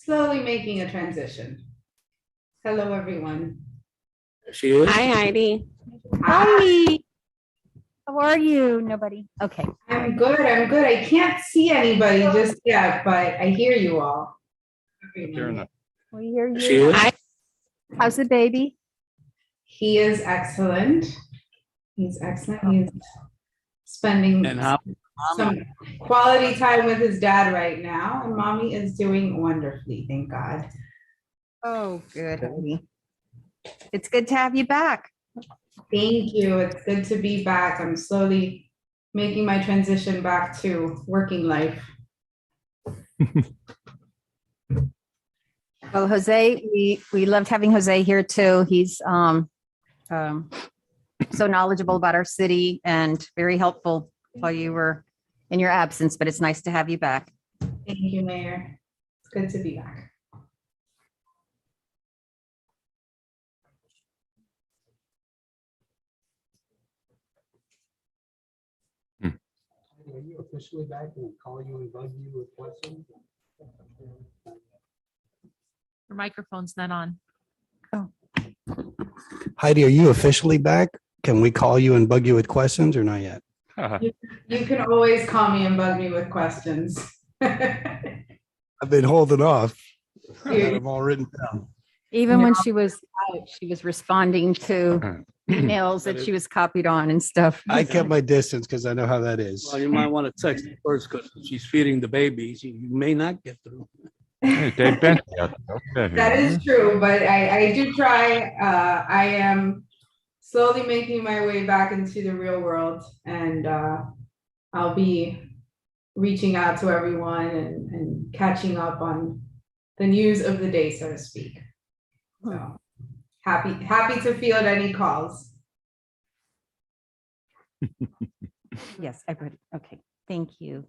slowly making a transition. Hello, everyone. She is. Hi, Heidi. Hi. How are you? Nobody. Okay. I'm good. I'm good. I can't see anybody just yet, but I hear you all. We hear She you. is. Hi. How's the baby? He is excellent. He's excellent. He's spending And how? some quality time with his dad right now, and mommy is doing wonderfully, thank God. Oh, good. Honey. It's good to have you back. Thank you. It's good to be back. I'm slowly making my transition back to working life. Well, Jose, we loved having Jose here too. He's so knowledgeable about our city and very helpful while you were in your absence, but it's nice to have you back. Thank you, Mayor. It's good to be back. Are you officially back and call you and bug you with questions? Your microphone's not on. Heidi, are you officially back? Can we call you and bug you with questions or not yet? You can always call me and bug me with questions. I've been holding off. I got them all written down. Even when she was out, she was responding to emails that she was copied on and stuff. I kept my distance because I know how that is. Well, you might want to text her first because she's feeding the babies. You may not get through. Hey, Dave Bentley out there. That is true, but I do try. I am slowly making my way back into the real world, and I'll be reaching out to everyone and catching up on the news of the day, so to speak. So happy to field any calls. Yes, I would. Okay, thank you.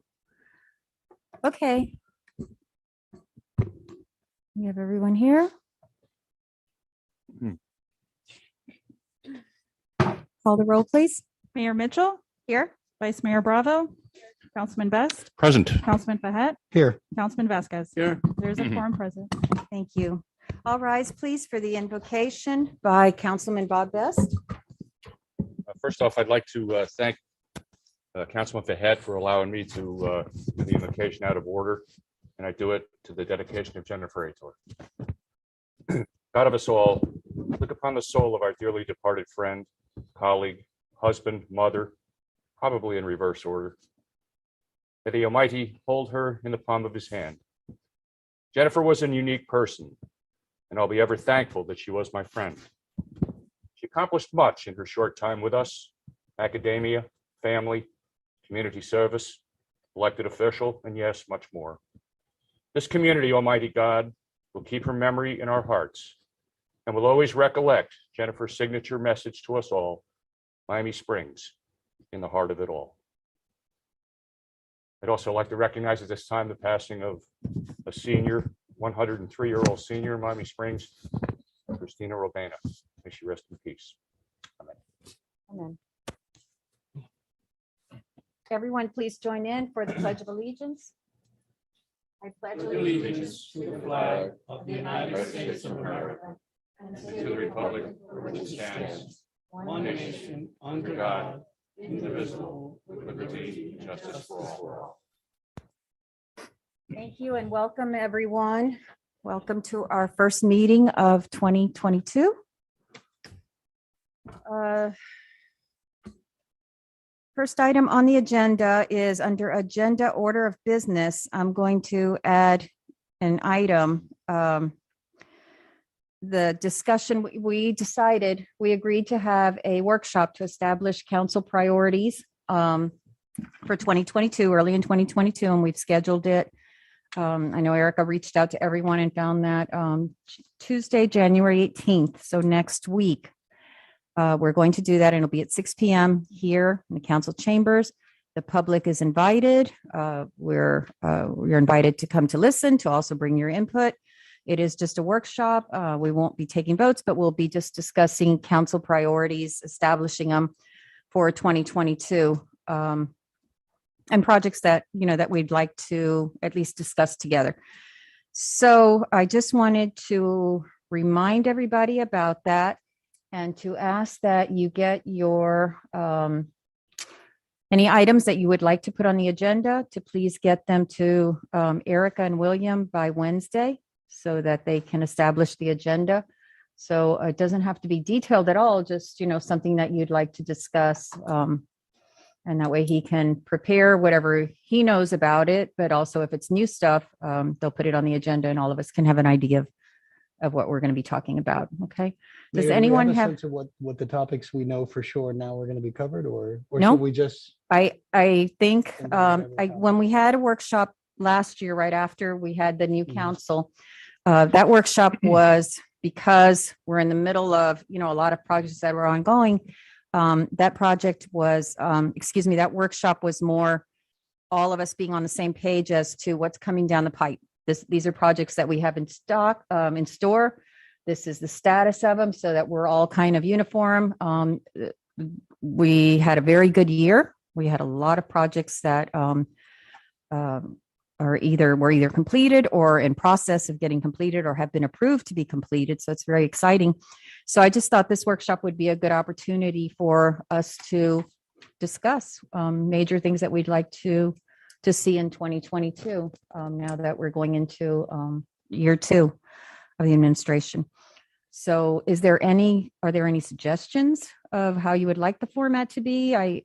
Okay. We have everyone here. Call the roll, please. Mayor Mitchell, Here. Vice Mayor Bravo, Councilman Best, Present. Councilman Fahet, Here, Councilman Vasquez. Here. There's a quorum present. Thank you. All rise, please, for the invocation by Councilman Bob Best. First off, I'd like to thank Councilman Fahed for allowing me to do the invocation out of order. And I do it to the dedication of Jennifer Ator. God of us all, look upon the soul of our dearly departed friend, colleague, husband, mother, probably in reverse order. May the Almighty hold her in the palm of his hand. Jennifer was a unique person, and I'll be ever thankful that she was my friend. She accomplished much in her short time with us: academia, family, community service, elected official, and yes, much more. This community, Almighty God, will keep her memory in our hearts and will always recollect Jennifer's signature message to us all: Miami Springs, in the heart of it all. I'd also like to recognize at this time the passing of a senior, 103-year-old senior in Miami Springs, Christina Robena. May she rest in peace. Amen. Amen. Everyone, please join in for the Pledge of Allegiance. I pledge allegiance to the flag of the United States of America and to the republic for which it stands, one nation, under God, indivisible, with liberty and justice for all. Thank you and welcome, everyone. Welcome to our first meeting of 2022. First item on the agenda is under agenda order of business. I'm going to add an item. The discussion, we agreed to have a workshop to establish council priorities for 2022, early in 2022, and we've scheduled it. I know Erica reached out to everyone and found that Tuesday, January 18th, so next week. We're going to do that, and it'll be at 6 p.m. here in the council chambers. The public is invited. You're invited to come to listen, to also bring your input. It is just a workshop. We won't be taking votes, but we'll be just discussing council priorities, establishing them for 2022, and projects that, that we'd like to at least discuss together. So I just wanted to remind everybody about that and to ask that you get your any items that you would like to put on the agenda to please get them to Erica and William by Wednesday so that they can establish the agenda. So it doesn't have to be detailed at all, just, something that you'd like to discuss. And that way he can prepare whatever he knows about it, but also if it's new stuff, they'll put it on the agenda and all of us can have an idea of what we're going to be talking about. Okay. Does Mayor, do we anyone a have? sense of what the topics we know for sure now we're going to be covered, or No. should we just? I think And then whatever when we had a workshop last year, right after we had the new council, that workshop was because we're in the middle of, a lot of projects that were ongoing. That workshop was more all of us being on the same page as to what's coming down the pipe. These are projects that we have in stock, in store. This is the status of them so that we're all kind of uniform. We had a very good year. We had a lot of projects that were either completed or in process of getting completed or have been approved to be completed. So it's very exciting. So I just thought this workshop would be a good opportunity for us to discuss major things that we'd like to see in 2022, now that we're going into year 2 of the administration. So are there any suggestions of how you would like the format to be? I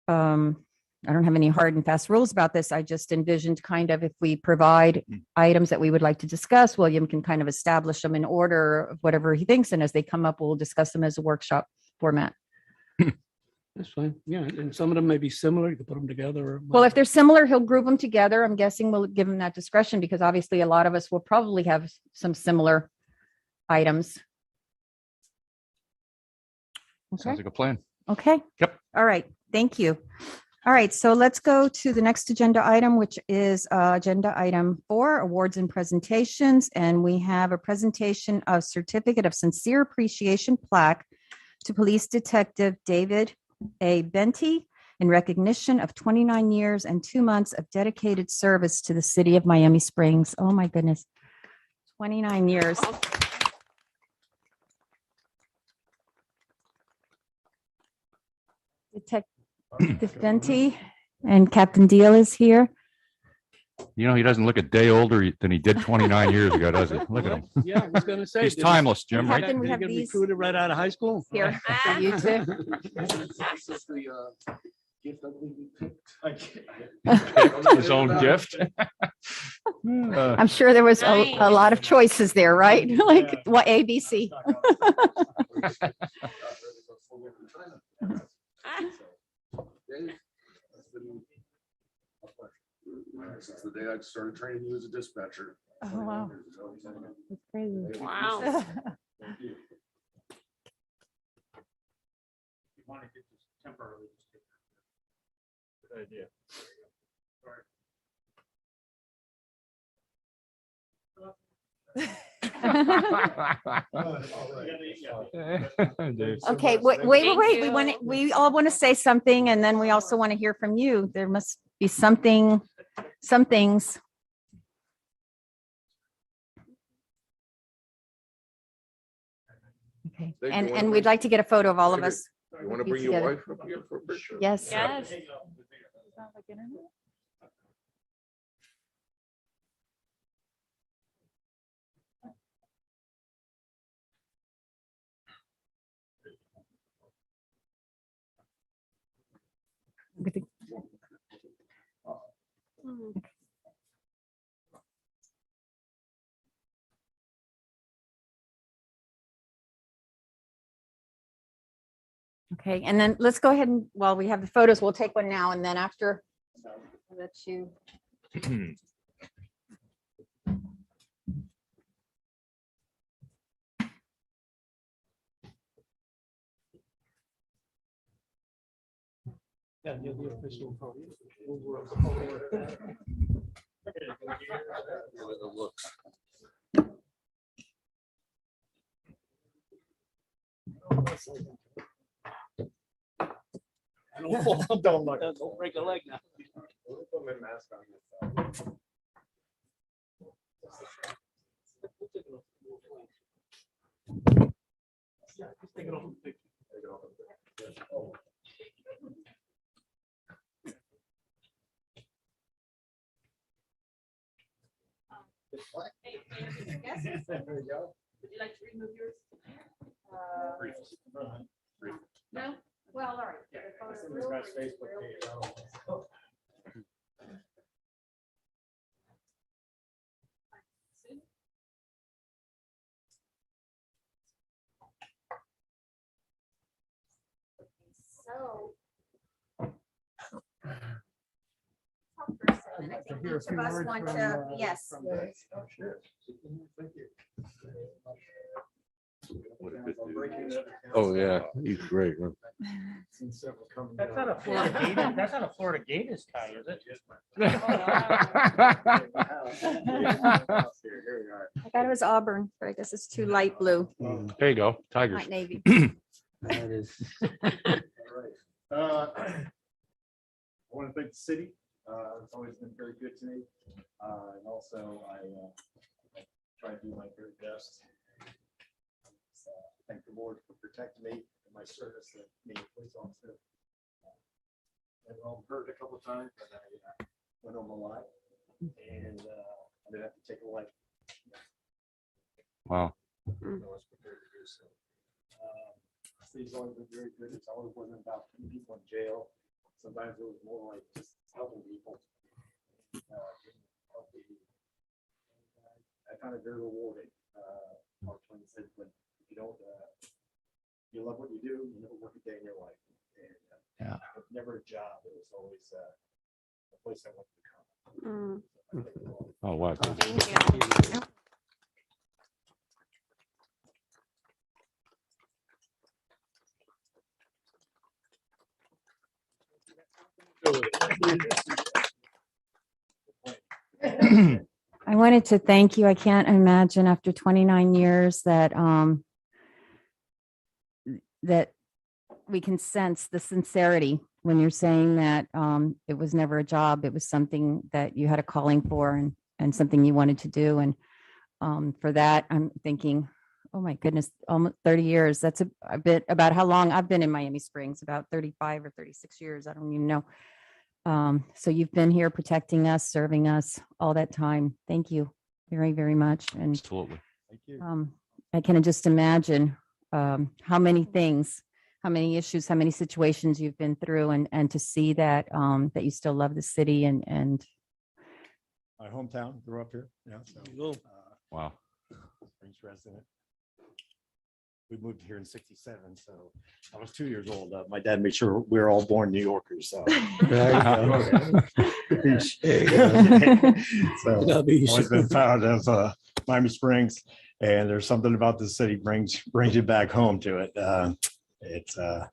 don't have any hard and fast rules about this. I just envisioned kind of if we provide items that we would like to discuss, William can kind of establish them in order of whatever he thinks. And as they come up, we'll discuss them as a workshop format. That's fine. Yeah, and some of them may be similar. You can put them together. Well, if they're similar, he'll group them together. I'm guessing we'll give him that discretion because obviously a lot of us will probably have some similar items. Sounds Okay. like a plan. Okay. Yep. All right. Thank you. All right. So let's go to the next agenda item, which is agenda item 4, awards and presentations. And we have a presentation of certificate of sincere appreciation plaque to Police Detective David A. Benty in recognition of 29 years and 2 months of dedicated service to the city of Miami Springs. Oh my goodness. 29 years. Detective Benty and Captain Deal is here. He doesn't look a day older than he did 29 years ago, does he? Look at him. Yeah, I was gonna say. He's did he- timeless, Jim, right? Captain, we Did he have get these recruited right out of high school? here for you two. His own gift. I'm sure there was a lot of choices there, right? Like what ABC? Since the day I started training you as a dispatcher. Oh, wow. That's crazy. Wow. Want to get this temporarily. Good idea. Okay, wait. We all want to say something and then we also want to hear from you. There must be some things. Okay, and we'd like to get a photo of all of us. You want to Be bring your together. wife up here for a picture? Yes. Yes. Okay, and then let's go ahead and while we have the photos, we'll take one now and then after. I'll let you. Yeah, you're the official photo. It looks. Don't look. Don't break a leg now. Would you like to remove yours? No? Well, all right. So. Each of us want to, yes. Oh, yeah, he's great. That's not a Florida Gator, that's not a Florida Gators tie, is it? I thought it was Auburn, but I guess it's too light blue, There you go, Tigers. not navy. That is, I want to thank the city. It's always been very good to me. And also I try to do my very best. Thank the Lord for protecting me and my service as being a police officer. I've hurt a couple of times, but I went home alive. And I didn't have to take a life. Wow. I was prepared to do so. City's always been very good. It's always wasn't about putting people in jail. Sometimes it was more like just helping people. I found it very rewarding. Mark Twain said, when you don't, you love what you do, you never work a day in your life. And it was never a job. It was always a place I wanted to come. Oh, wow. Thank you. I wanted to thank you. I can't imagine after 29 years that that we can sense the sincerity when you're saying that it was never a job. It was something that you had a calling for and something you wanted to do. And for that, I'm thinking, oh my goodness, almost 30 years. That's a bit about how long I've been in Miami Springs, about 35 or 36 years. I don't even know. So you've been here protecting us, serving us all that time. Thank you very, very much. And Absolutely. Thank you. I can just imagine how many things, how many issues, how many situations you've been through, and to see that that you still love the city and My hometown, grew up here. Yeah. So, Cool. Wow. Springs resident. We moved here in '67, so I was 2 years old. My dad made sure we were all born New Yorkers. So, there you so That'll be- always been proud of Miami Springs, and there's something about the city brings you back home to it. It's an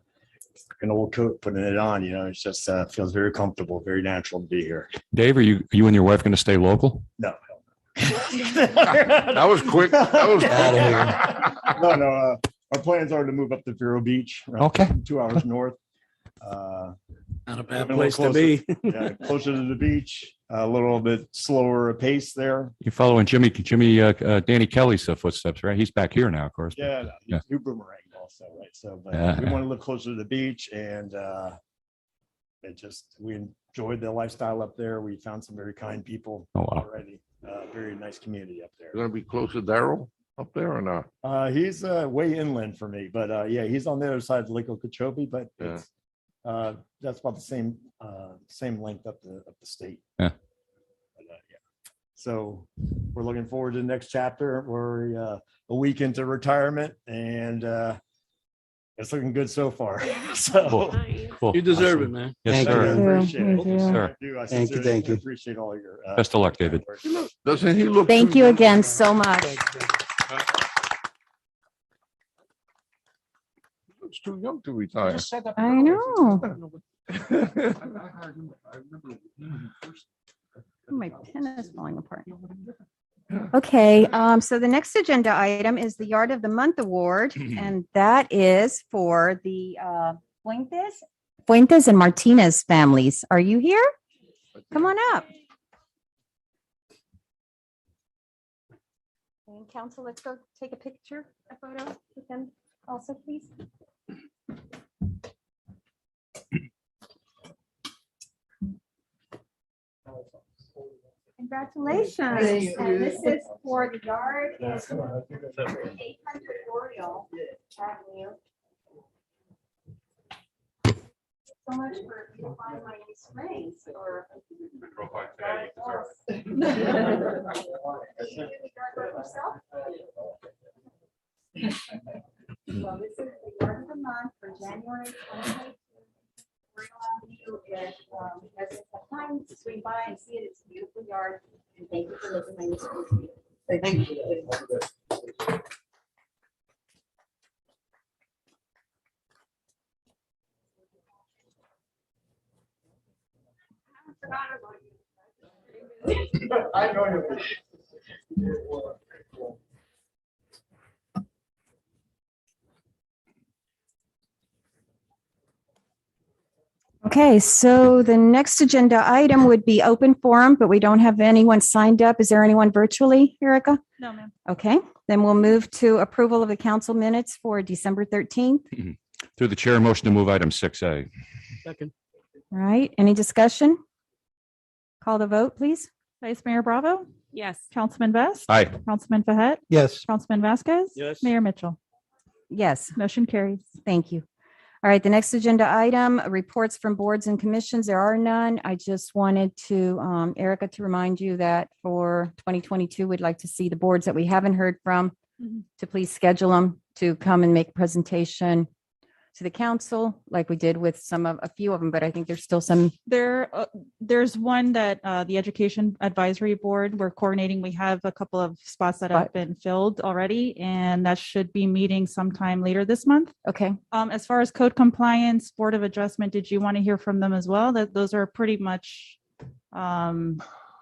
old coat, putting it on. You know, it's just feels very comfortable, very natural to be here. Dave, are you and your wife going to stay local? No. That was quick. That was Outta here. No. Our plans are to move up to Vero Beach. around Okay. 2 hours north. Not a Living bad a place little to be. Yeah, closer to the beach, a little bit slower pace there. You're following Danny Kelly's footsteps, right? He's back here now, of course. but, Yeah, Yeah. new boomerang also, right? So, but Yeah, we yeah. want to live closer to the beach, and we enjoyed the lifestyle up there. We found some very kind people Oh, wow. already. Very nice community up there. You're gonna be close to Daryl up there or not? He's way inland for me, but yeah, he's on the other side of Lake Okeechobee, but Yeah. it's that's about the same length up the state. Yeah. But, yeah. So we're looking forward to the next chapter. We're a week into retirement, and it's looking good so far. So Cool. You deserve it, man. Yes, Thank sir. you. you. appreciate it. Thank you. Sir. I do. I Thank you, sincerely thank you. appreciate all your Best of luck, David. Doesn't he look? thank too you young? again so much. He looks too young to retire. I know. My pen is falling apart. Okay, so the next agenda item is the Yard of the Month Award, and that is for the Fuentes and Martinez families. Are you here? Come on up. And council, let's go take a picture, a photo with them. Also, please. Congratulations. And this is for the yard. It's 800 Oriole Avenue. So much for beautifying my new springs or. Well, this is the yard of the month for January 2022. Residents have time to swing by and see it. It's a beautiful yard. And thank you for making my new springs beautiful. Thank you. I know you. Okay, so the next agenda item would be open forum, but we don't have anyone signed up. Is there anyone virtually, Erica? No, ma'am. Okay, then we'll move to approval of the council minutes for December 13th. Through the chair, motion to move item 6A. Second. All right, any discussion? Call the vote, please. Vice Mayor Bravo, Yes. Councilman Best, Aye. Councilman Behet, Yes. Councilman Vasquez. Yes. Mayor Mitchell. Yes, Motion carries. thank you. All right, the next agenda item, reports from boards and commissions. There are none. I just wanted to, Erica, to remind you that for 2022, we'd like to see the boards that we haven't heard from Mhm. to please schedule them to come and make a presentation to the council like we did with a few of them, but I think there's still some. There's one that the Education Advisory Board, we're coordinating. We have a couple of spots that have been filled already, and that should be meeting sometime later this month. Okay, As far as code compliance, Board of Adjustment, did you want to hear from them as well? That those are pretty much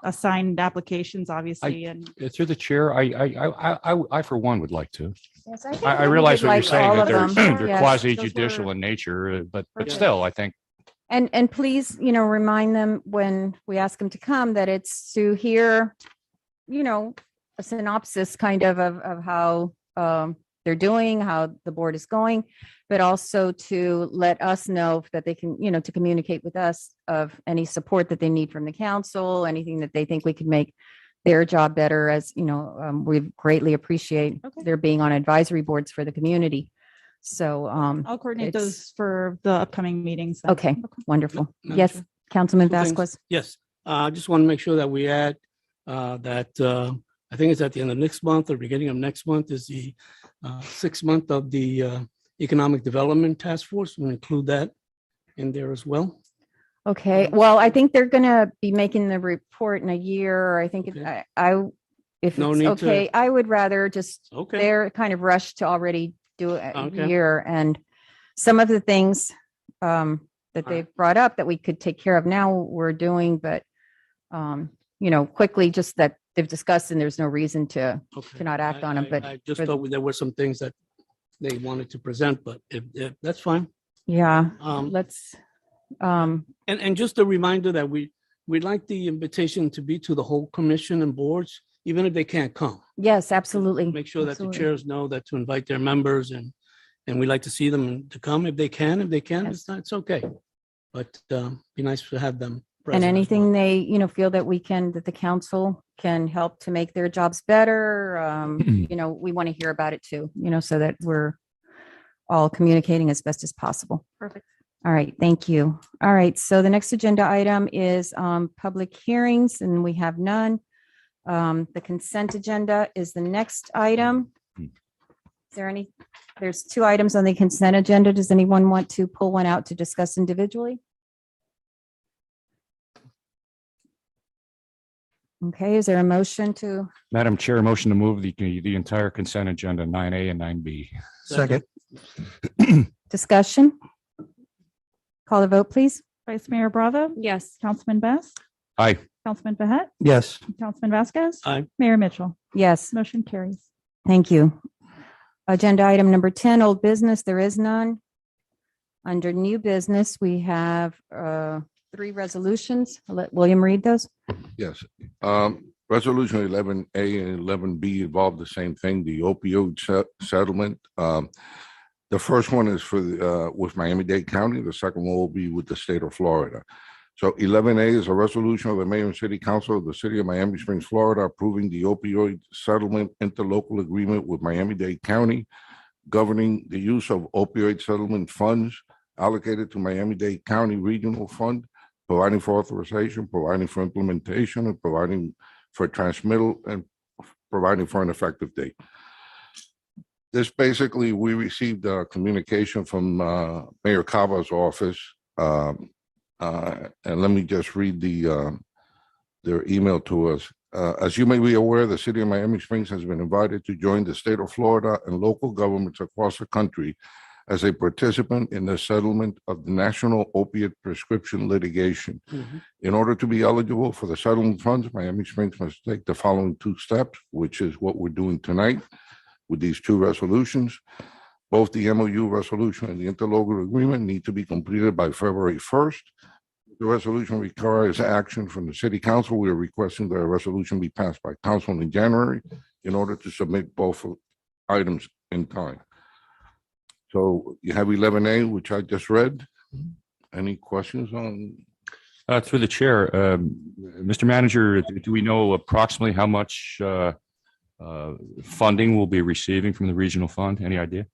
assigned applications, obviously, and Through the chair, I for one would like to. yes, think I we realize would what you're like saying, all that of they're them. they're Yes. quasi Those judicial were- in nature, but Perfect. still, I think. And please, remind them when we ask them to come that it's to hear, a synopsis kind of how they're doing, how the board is going, but also to let us know that they can, to communicate with us of any support that they need from the council, anything that they think we could make their job better, as, we greatly appreciate Okay. their being on advisory boards for the community. So, I'll coordinate it's- those for the upcoming meetings. then. okay, wonderful. Madam Yes, Chair? Councilman Two things. Vasquez. Yes, I just want to make sure that we add that I think it's at the end of next month or beginning of next month is the 6th month of the Economic Development Task Force. We'll include that in there as well. Okay, well, I think they're gonna be making the report in a year. I think Okay. if No it's need to- okay, I would rather just, Okay. they're kind of rushed to already do it a Okay. year. And some of the things that right. they've brought up that we could take care of now, we're doing, but quickly, just that they've discussed and there's no reason to Okay. not act on 'em, but I just for- thought there were some things that they wanted to present, but if that's fine. yeah, Um, let's, And just a reminder that we'd like the invitation to be to the whole commission and boards, even if they can't come. yes, absolutely. Make sure that the absolutely. chairs know that to invite their members and we'd like to see them to come if they can. If they can't, Yes. it's not, it's okay. But be nice to have them. And present as anything well. they, feel that that the council can help to make their jobs better, we want to hear about it too, so that we're all communicating as best as possible. Perfect. All right, thank you. All right, so the next agenda item is public hearings, and we have none. The consent agenda is the next item. Is there there's 2 items on the consent agenda. Does anyone want to pull one out to discuss individually? Okay, is there a motion to, Madam Chair, motion to move the entire consent agenda 9A and 9B. Second. discussion? Call the vote, please. Vice Mayor Bravo, Yes. Councilman Best, Aye. Councilman Behet, Yes. Councilman Vasquez. Aye. Mayor Mitchell. Yes, Motion carries. thank you. Agenda item number 10, old business, there is none. Under new business, we have 3 resolutions. I'll let William read those. Yes. Resolution 11A and 11B involve the same thing, the opioid settlement. The first one is for with Miami-Dade County. The second one will be with the state of Florida. So 11A is a resolution of the Mayor and City Council of the City of Miami Springs, Florida, approving the opioid settlement interlocal agreement with Miami-Dade County, governing the use of opioid settlement funds allocated to Miami-Dade County Regional Fund, providing for authorization, providing for implementation, and providing for transmittal, and providing for an effective date. This basically, we received a communication from Mayor Cava's office. And let me just read their email to us. As you may be aware, the City of Miami Springs has been invited to join the state of Florida and local governments across the country as a participant in the settlement of the national opiate prescription litigation. In order to be eligible for the settlement funds, Miami Springs must take the following 2 steps, which is what we're doing tonight with these 2 resolutions. Both the MOU resolution and the interlocal agreement need to be completed by February 1st. The resolution requires action from the City Council. We are requesting that a resolution be passed by council in January in order to submit both items in time. So you have 11A, which I just read. Any questions on? Through the chair, Mr. Manager, do we know approximately how much funding we'll be receiving from the regional fund? Any idea?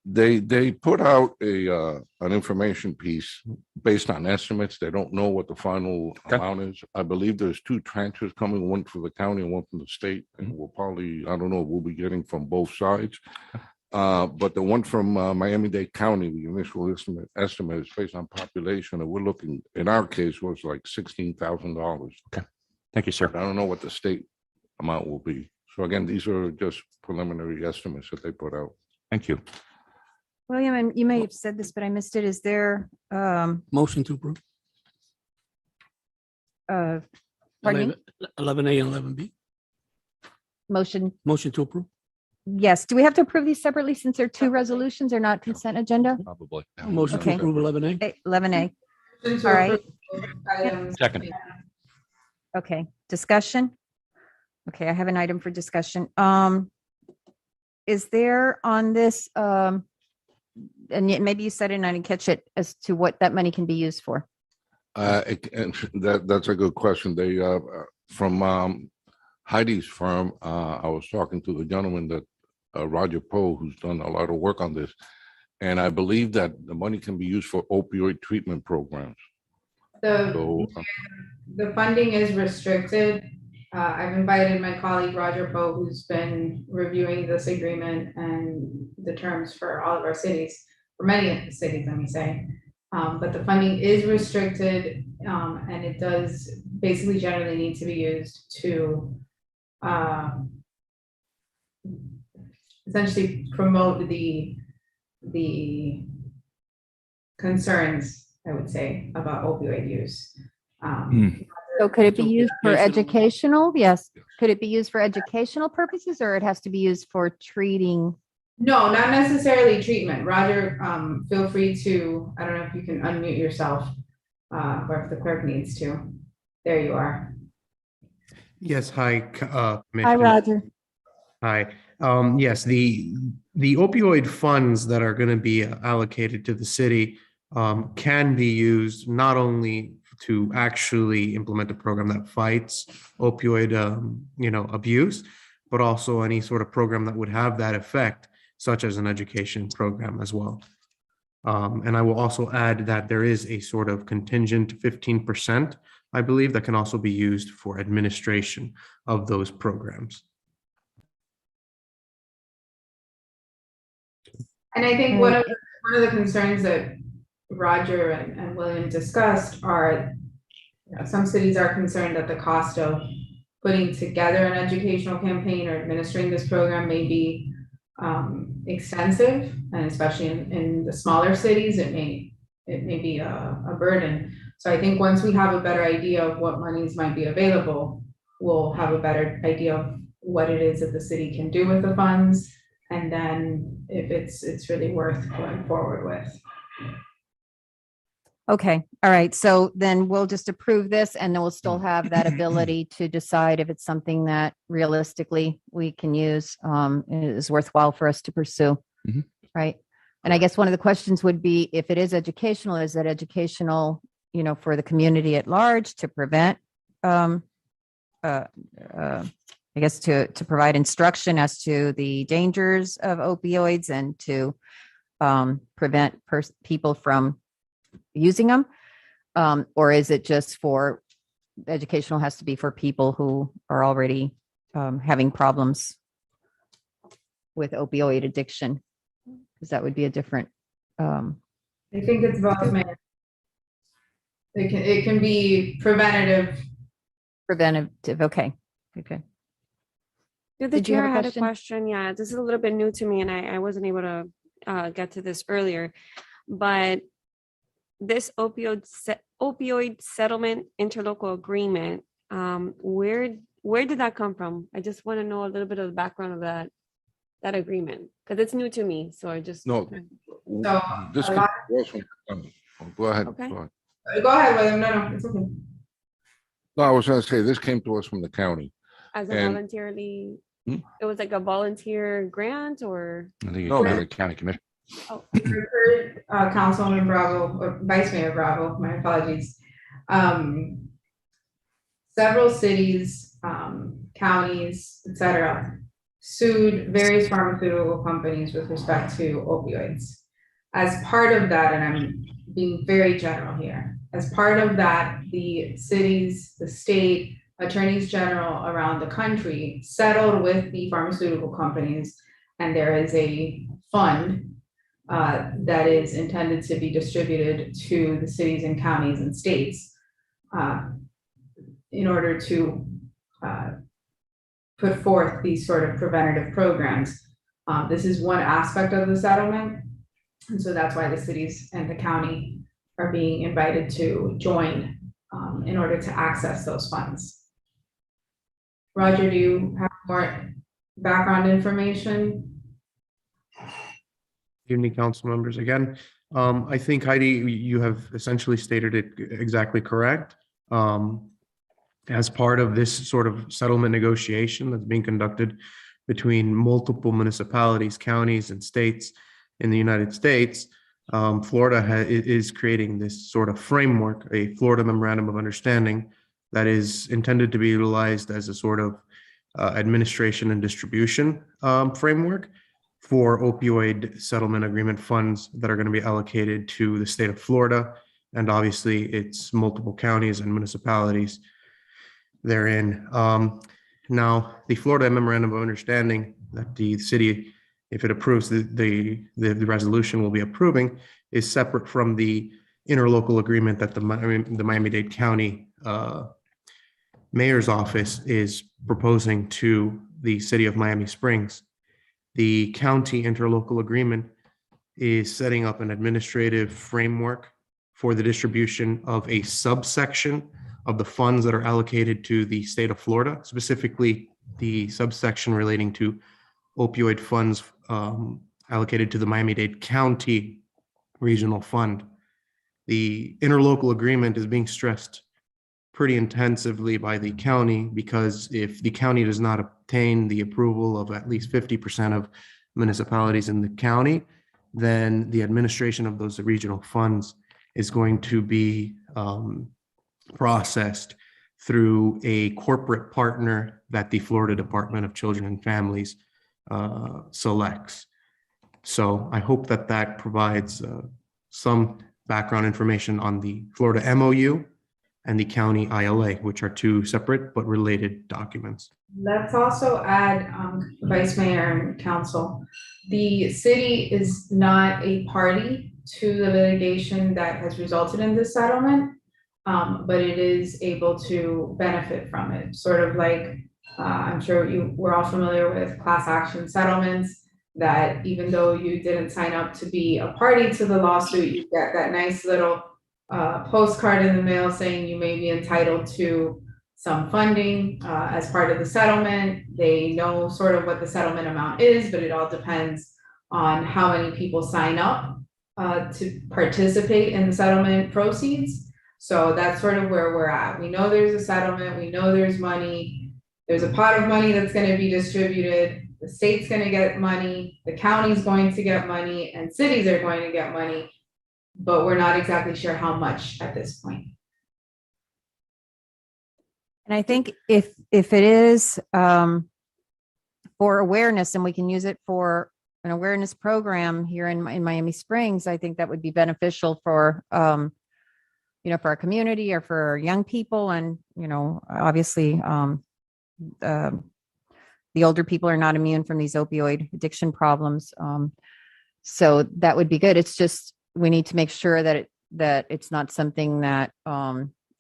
They put out an information piece based on estimates. They don't know what the final amount is. I believe there's 2 tranches coming, one from the county and one from the state. And we'll probably, I don't know, we'll be getting from both sides. But the one from Miami-Dade County, the initial estimate is based on population, and we're looking, in our case, was like $16,000. Okay, thank you, sir. I don't know what the state amount will be. So again, these are just preliminary estimates that they put out. Thank you. William, and you may have said this, but I missed it. Is there, Motion to approve. pardon me? 11A and 11B. Motion? Motion to approve. Yes. Do we have to approve these separately since they're 2 resolutions or not consent agenda? Probably. Motion to Okay. approve 11A. 11A. To All right. approve items. Second. Okay. Discussion? Okay, I have an item for discussion. Is there on this, and maybe you said it and I didn't catch it, as to what that money can be used for? That's a good question. They from Heidi's firm, I was talking to the gentleman that Roger Poe, who's done a lot of work on this, and I believe that the money can be used for opioid treatment programs. So, The funding is restricted. I've invited my colleague Roger Poe, who's been reviewing this agreement and the terms for all of our cities, for many of the cities, let me say. But the funding is restricted, and it does basically generally need to be used to essentially promote the concerns, I would say, about opioid use. So could it be used for Educational. educational? Yes. Could it be used for educational purposes, or it has to be used for treating? No, not necessarily treatment. Roger, feel free to, I don't know if you can unmute yourself, or if the clerk needs to. There you are. Yes, hi. Hi, Commissioner. Roger. Hi. Yes, the opioid funds that are going to be allocated to the city can be used not only to actually implement a program that fights opioid, abuse, but also any sort of program that would have that effect, such as an education program as well. And I will also add that there is a sort of contingent 15%, I believe, that can also be used for administration of those programs. And I think one of the concerns that Roger and William discussed are, some cities are concerned that the cost of putting together an educational campaign or administering this program may be extensive, and especially in the smaller cities, it may be a burden. So I think once we have a better idea of what monies might be available, we'll have a better idea of what it is that the city can do with the funds, and then if it's really worth going forward with. Okay, all right. So then we'll just approve this, and then we'll still have that ability to decide if it's something that realistically we can use, is worthwhile for us to pursue. Right. And I guess one of the questions would be, if it is educational, is that educational, for the community at large to prevent, I guess to provide instruction as to the dangers of opioids and to prevent people from using them? Or is it just for, educational has to be for people who are already having problems with opioid addiction? Because that would be a different. I think it's both, man. It can be preventative. Preventative, okay. Through the Did you have chair, a I had a question? question. Yeah, this is a little bit new to me and I wasn't able to get to this earlier. But this opioid settlement interlocal agreement, where did that come from? I just want to know a little bit of the background of that agreement, because it's new to me. So I just. No, So, this a came lot- to us from, go ahead. Okay. Go ahead. Go ahead, William. No, it's okay. No, I was gonna say, this came to us from the county. As a And- voluntarily, Hmm? it was like a volunteer grant or? I think No, it's the county commission. Oh, You heard, Councilwoman Bravo, or Vice Mayor Bravo, my apologies. Several cities, counties, et cetera, sued various pharmaceutical companies with respect to opioids. As part of that, and I'm being very general here, as part of that, the cities, the state attorneys general around the country settled with the pharmaceutical companies, and there is a fund that is intended to be distributed to the cities and counties and states in order to put forth these sort of preventative programs. This is one aspect of the settlement. And so that's why the cities and the county are being invited to join in order to access those funds. Roger, do you have more background information? Evening, council members. Again, I think Heidi, you have essentially stated it exactly correct. As part of this sort of settlement negotiation that's being conducted between multiple municipalities, counties, and states in the United States, Florida is creating this sort of framework, a Florida Memorandum of Understanding that is intended to be utilized as a sort of administration and distribution framework for opioid settlement agreement funds that are going to be allocated to the state of Florida, and obviously its multiple counties and municipalities therein. Now, the Florida Memorandum of Understanding that the city, if it approves the resolution will be approving, is separate from the interlocal agreement that the Miami-Dade County Mayor's Office is proposing to the city of Miami Springs. The county interlocal agreement is setting up an administrative framework for the distribution of a subsection of the funds that are allocated to the state of Florida, specifically the subsection relating to opioid funds allocated to the Miami-Dade County Regional Fund. The interlocal agreement is being stressed pretty intensively by the county, because if the county does not obtain the approval of at least 50% of municipalities in the county, then the administration of those regional funds is going to be processed through a corporate partner that the Florida Department of Children and Families selects. So I hope that that provides some background information on the Florida MOU and the county ILA, which are two separate but related documents. Let's also add, Vice Mayor and Council, the city is not a party to the litigation that has resulted in this settlement, but it is able to benefit from it. Sort of like, I'm sure we're all familiar with class action settlements, that even though you didn't sign up to be a party to the lawsuit, you get that nice little postcard in the mail saying you may be entitled to some funding as part of the settlement. They know sort of what the settlement amount is, but it all depends on how many people sign up to participate in the settlement proceeds. So that's sort of where we're at. We know there's a settlement, we know there's money, there's a pot of money that's going to be distributed. the state's gonna get money, the county's going to get money, and cities are going to get money, but we're not exactly sure how much at this point. And I think if it is for awareness and we can use it for an awareness program here in Miami Springs, I think that would be beneficial for, for our community or for young people. And, obviously, the older people are not immune from these opioid addiction problems. So that would be good. It's just, we need to make sure that it's not something that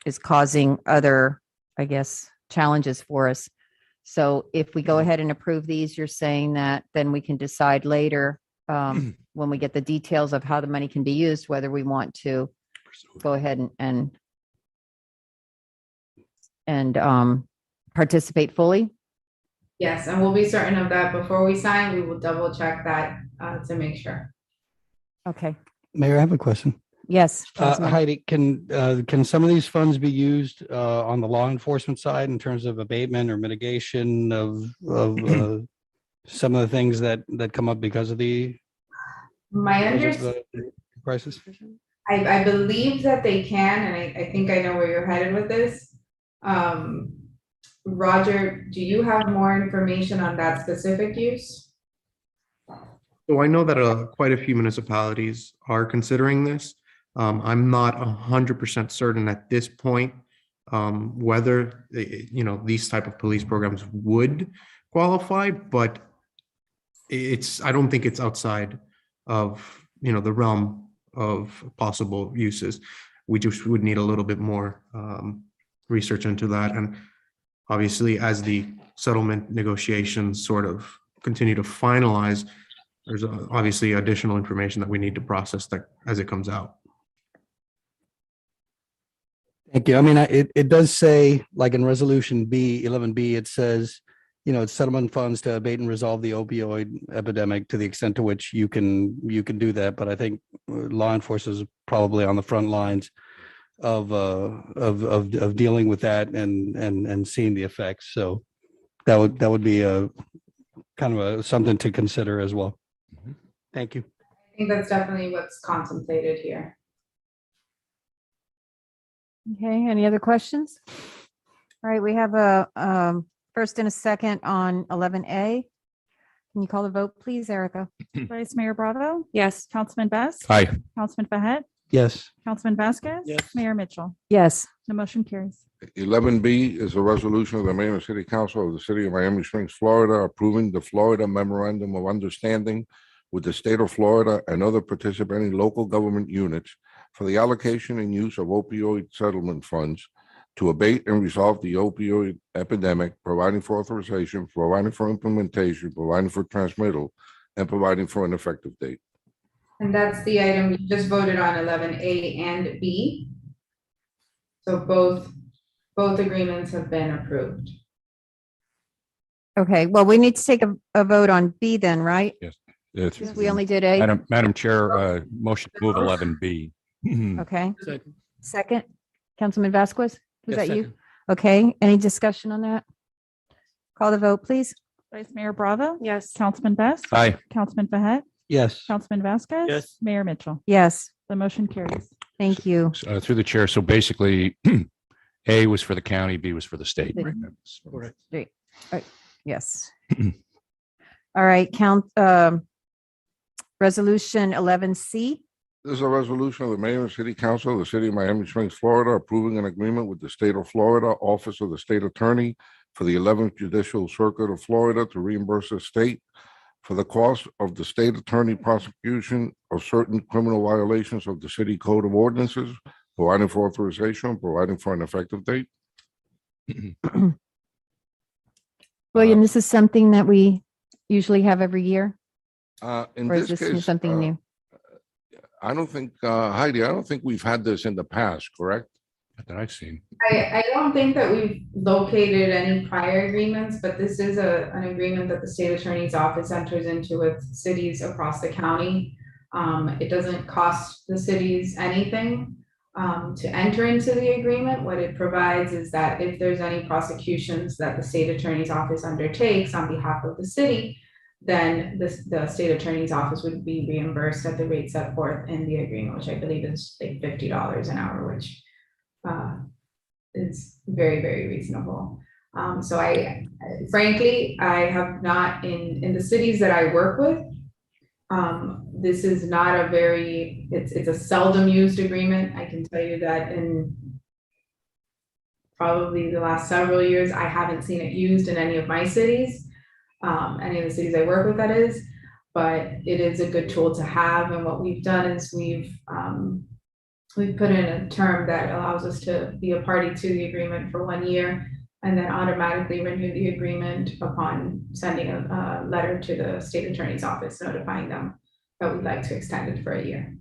is causing other, I guess, challenges for us. So if we go ahead and approve these, you're saying that then we can decide later when we get the details of how the money can be used, whether we want to go ahead and participate fully. Yes, and we'll be certain of that before we sign. We will double check that to make sure. Okay. Mayor, I have a question. Yes. Councilman. Heidi, can some of these funds be used on the law enforcement side in terms of abatement or mitigation of some of the things that come up because of the crisis? I believe that they can, and I think I know where you're headed with this. Roger, do you have more information on that specific use? So I know that quite a few municipalities are considering this. I'm not 100% certain at this point whether these type of police programs would qualify, but I don't think it's outside of the realm of possible uses. We just would need a little bit more research into that, and obviously as the settlement negotiations sort of continue to finalize, there's obviously additional information that we need to process that as it comes out. Thank you. I mean, it does say, like in resolution B, 11B, it says, it's settlement funds to abate and resolve the opioid epidemic to the extent to which you can do that. But I think law enforcement is probably on the front lines of dealing with that and seeing the effects. So that would be a kind of something to consider as well. Thank you. I think that's definitely what's contemplated here. Okay, any other questions? All right, we have a first and a second on 11A. Can you call the vote, please, Erica? Vice Mayor Bravo, Yes. Councilman Best. Aye. Councilman Behet, Yes. Councilman Vasquez. Yes. Mayor Mitchell. Yes. The motion carries. 11B is a resolution of the Mayor and City Council of the City of Miami Springs, Florida, approving the Florida Memorandum of Understanding with the State of Florida and other participating local government units for the allocation and use of opioid settlement funds to abate and resolve the opioid epidemic, providing for authorization, providing for implementation, providing for transmittal, and providing for an effective date. And that's the item you just voted on, 11A and B. So both agreements have been approved. Okay, well, we need to take a vote on B then, right? Yes. We only did A. Madam Chair, motion to move 11B. Okay. Second. Second, Councilman Vasquez, was Yes, that you? second. Okay, any discussion on that? Call the vote, please. Vice Mayor Bravo, Yes. Councilman Best. Aye. Councilman Behet, Yes. Councilman Vasquez. Yes. Mayor Mitchell. Yes, The motion carries. thank you. Through the chair, so basically, A was for the county, B was for the state. right? Correct. Yes. All right, resolution 11C. This is a resolution of the Mayor and City Council of the City of Miami Springs, Florida, approving an agreement with the State of Florida Office of the State Attorney for the 11th Judicial Circuit of Florida to reimburse the state for the cost of the state attorney prosecution of certain criminal violations of the city code of ordinances, providing for authorization, providing for an effective date. William, this is something that we usually have every year, In or is this this case, something new? I don't think, Heidi, I don't think we've had this in the past, correct? Not that I've seen. I don't think that we've located any prior agreements, but this is an agreement that the state attorney's office enters into with cities across the county. It doesn't cost the cities anything to enter into the agreement. What it provides is that if there's any prosecutions that the state attorney's office undertakes on behalf of the city, then the state attorney's office would be reimbursed at the rate set forth in the agreement, which I believe is like $50 an hour, which is very, very reasonable. So frankly, I have not in the cities that I work with, this is not a very, it's a seldom used agreement. I can tell you that in probably the last several years, I haven't seen it used in any of my cities, any of the cities I work with, that is, but it is a good tool to have. And what we've done is we've put in a term that allows us to be a party to the agreement for 1 year and then automatically renew the agreement upon sending a letter to the state attorney's office notifying them that we'd like to extend it for a year.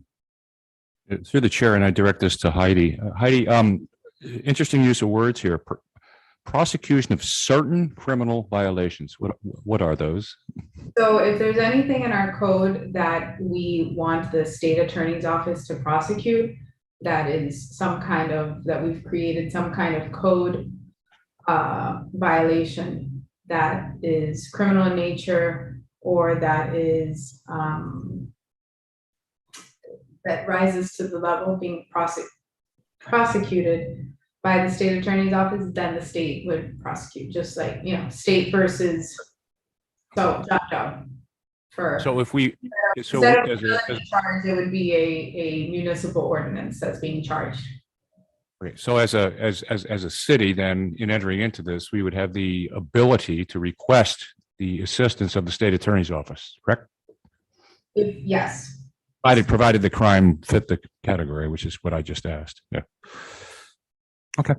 Through the chair, and I direct this to Heidi. Heidi, interesting use of words here. Prosecution of certain criminal violations. What are those? So if there's anything in our code that we want the state attorney's office to prosecute, that is some kind of, that we've created some kind of code violation that is criminal in nature, or that is that rises to the level of being prosecuted by the state attorney's office, then the state would prosecute, just like, you know, state versus for. So if we, so Instead of as a, charge, it would be a municipal ordinance that's being charged. okay, so as a city, then in entering into this, we would have the ability to request the assistance of the state attorney's office, correct? Yes. Provided the crime fit the category, which is what I just asked. Yeah. Okay.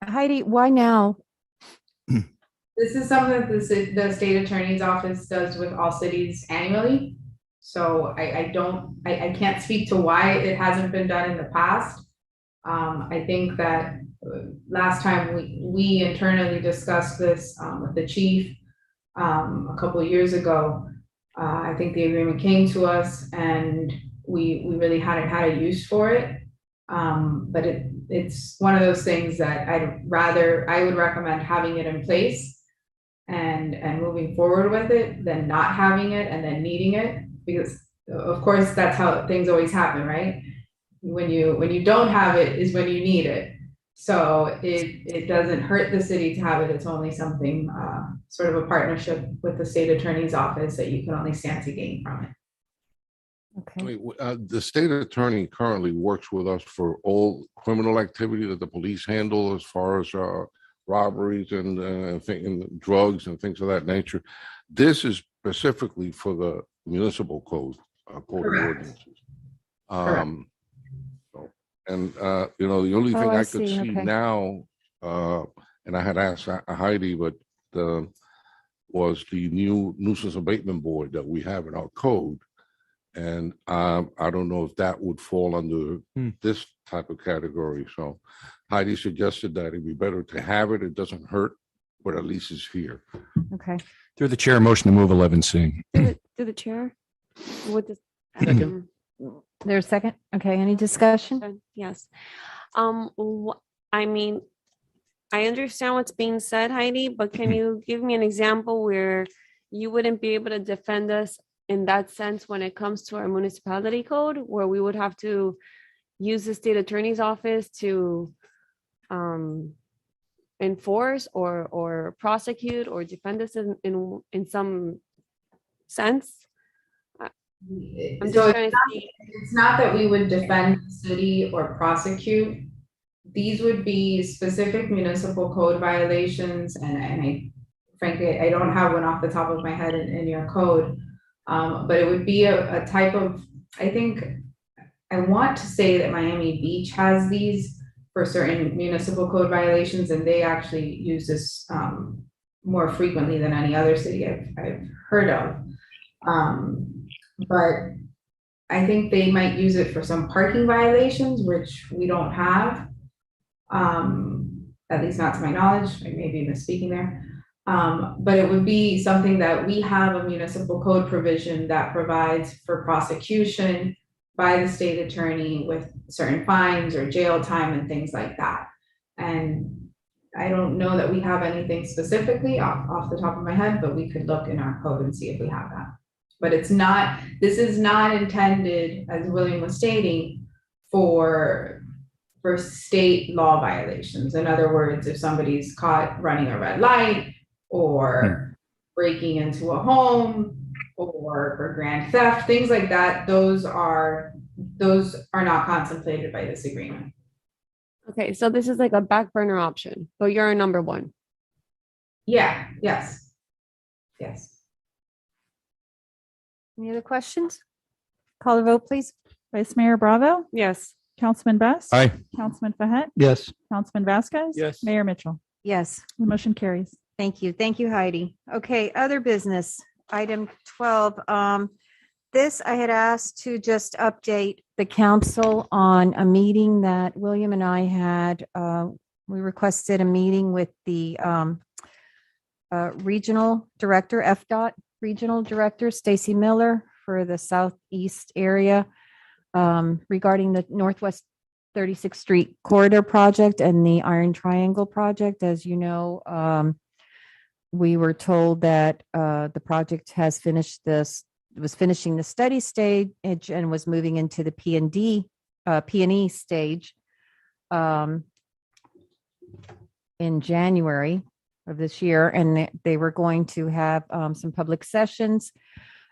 Heidi, why now? This is something that the state attorney's office does with all cities annually. So I can't speak to why it hasn't been done in the past. I think that last time we internally discussed this with the chief a couple of years ago. I think the agreement came to us and we really hadn't had a use for it. But it's one of those things that I would recommend having it in place and moving forward with it than not having it and then needing it, because of course that's how things always happen, right? When you don't have it is when you need it. So it doesn't hurt the city to have it. It's only something sort of a partnership with the state attorney's office that you can only stand to gain from it. Okay. The state attorney currently works with us for all criminal activity that the police handle, as far as robberies and drugs and things of that nature. This is specifically for the municipal code of ordinances. And you know, the only thing I I could see, see okay. now, and I had asked Heidi, but was the new nuisance abatement board that we have in our code. And I don't know if that would fall under this type of category. So Heidi suggested that it'd be better to have it. It doesn't hurt, but at least it's here. Okay. Through the chair, motion to move 11C. To the chair. With the, Second. There's a second. Okay. Any discussion? yes. I mean, I understand what's being said, Heidi, but can you give me an example where you wouldn't be able to defend us in that sense when it comes to our municipality code, where we would have to use the state attorney's office to enforce or prosecute or defend us in some sense? I'm just So trying to see. it's not that we would defend the city or prosecute. These would be specific municipal code violations, and frankly, I don't have one off the top of my head in your code. But it would be a type of, I think, I want to say that Miami Beach has these for certain municipal code violations, and they actually use this more frequently than any other city I've heard of. But I think they might use it for some parking violations, which we don't have. At least not to my knowledge. I may be misspeaking there. But it would be something that we have a municipal code provision that provides for prosecution by the state attorney with certain fines or jail time and things like that. And I don't know that we have anything specifically off the top of my head, but we could look in our code and see if we have that. But it's not, this is not intended, as William was stating, for state law violations. In other words, if somebody's caught running a red light or breaking into a home or for grand theft, things like that, those are not contemplated by this agreement. Okay, so this is like a back burner option, but you're a number one. Yeah, yes. Yes. Any other questions? Call the vote, please. Vice Mayor Bravo, Yes. Councilman Best. Aye. Councilman Fahet, Yes. Councilman Vasquez. Yes. Mayor Mitchell. Yes. The motion carries. Thank you. Thank you, Heidi. Okay, other business, item 12. This I had asked to just update the council on a meeting that William and I had. We requested a meeting with the regional director, FDOT Regional Director, Stacy Miller, for the Southeast area regarding the Northwest 36th Street Corridor Project and the Iron Triangle Project. As you know, we were told that the project has finished was finishing the study stage and was moving into the P&E stage in January of this year. And they were going to have some public sessions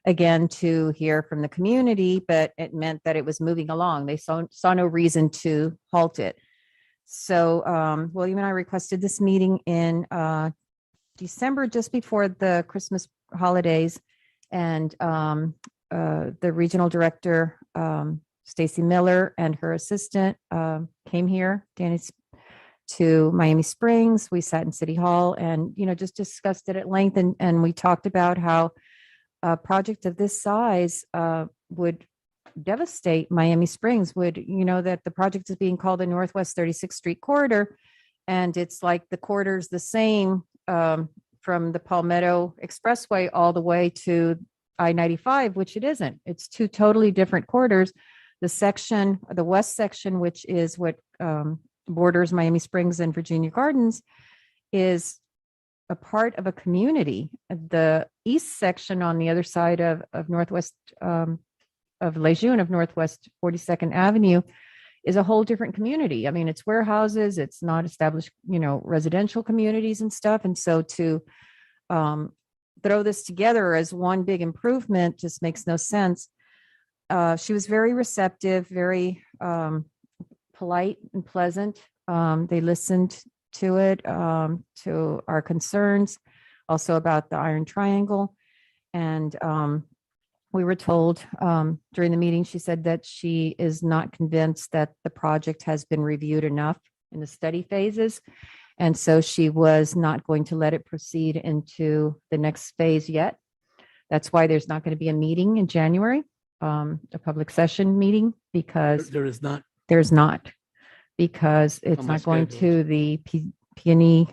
again to hear from the community, but it meant that it was moving along. They saw no reason to halt it. So William and I requested this meeting in December, just before the Christmas holidays. And the regional director, Stacy Miller, and her assistant came here, Danny, to Miami Springs. We sat in City Hall and, just discussed it at length. And we talked about how a project of this size would devastate Miami Springs. That the project is being called the Northwest 36th Street Corridor. And it's like the corridor's the same from the Palmetto Expressway all the way to I-95, which it isn't. It's two totally different corridors. The west section, which is what borders Miami Springs and Virginia Gardens, is a part of a community. The east section on the other side of Northwest of Lejeune, of Northwest 42nd Avenue, is a whole different community. I mean, it's warehouses, it's not established, residential communities and stuff. And so to throw this together as one big improvement just makes no sense. She was very receptive, very polite and pleasant. They listened to it, to our concerns, also about the Iron Triangle. And we were told during the meeting, she said that she is not convinced that the project has been reviewed enough in the study phases. And so she was not going to let it proceed into the next phase yet. That's why there's not going to be a meeting in January, a public session meeting, because There is not. there's not, because it's On my not going schedule. to the P&E,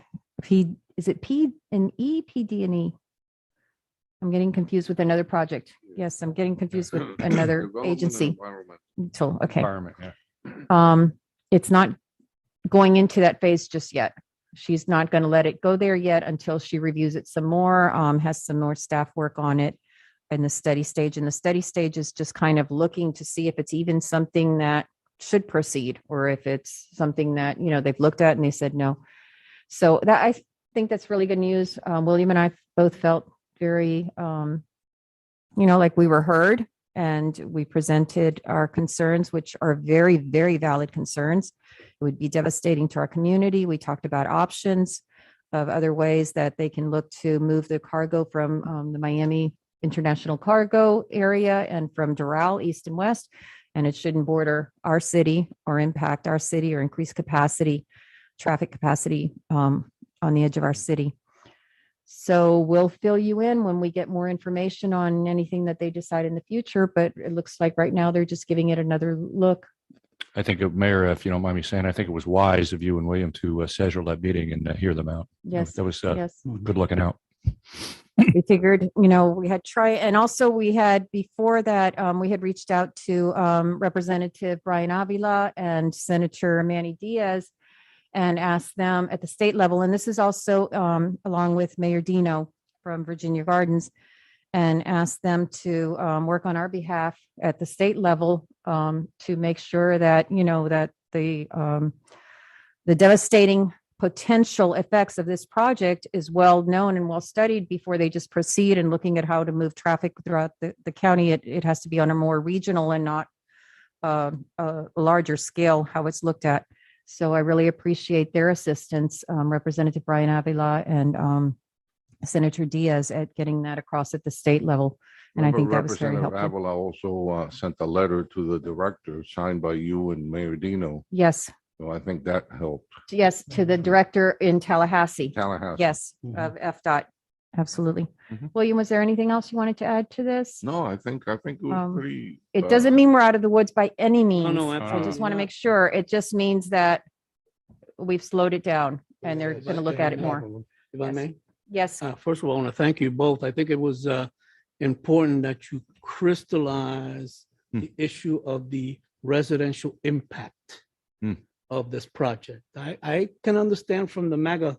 is it P&E, PD&E? I'm getting confused with another project. Yes, I'm getting confused with another Development and agency. environment. So, okay. Environment, yeah. It's not going into that phase just yet. She's not going to let it go there yet until she reviews it some more, has some more staff work on it in the study stage. And the study stage is just kind of looking to see if it's even something that should proceed, or if it's something that, they've looked at and they said no. So that, I think that's really good news. William and I both felt very, like we were heard, and we presented our concerns, which are very, very valid concerns. It would be devastating to our community. We talked about options of other ways that they can look to move the cargo from the Miami International Cargo area and from Doral east and west. And it shouldn't border our city or impact our city or increase traffic capacity on the edge of our city. So we'll fill you in when we get more information on anything that they decide in the future, but it looks like right now they're just giving it another look. I think, Mayor, if you don't mind me saying, I think it was wise of you and William to schedule that meeting and hear them out. Yes. That was Yes. good looking out. We figured, we had and also we had before that, we had reached out to Representative Brian Avila and Senator Manny Diaz. and ask them at the state level, and this is also along with Mayor Dino from Virginia Gardens, and ask them to work on our behalf at the state level to make sure that, that the devastating potential effects of this project is well known and well studied before they just proceed and looking at how to move traffic throughout the county. It has to be on a more regional and not a larger scale how it's looked at. So I really appreciate their assistance, Representative Brian Avila and Senator Diaz, at getting that across at the state level. And I think that was very Representative helpful. Avila also sent a letter to the director signed by you and Mayor Dino. Yes, So I think that helped. yes, to the director in Tallahassee. Tallahassee. Yes, Mhm. of FDOT. Absolutely. Mhm. William, was there anything else you wanted to add to this? No, I think it was pretty. It doesn't mean we're out of the woods by any means. no, I just absolutely want to not. make sure. It just means that we've slowed it down and they're I'd going to like look at have it more. one. If I Yes. may. Yes, First of all, I want to thank you both. I think it was important that you crystallize the issue of the residential impact of this project. I can understand from the MAGA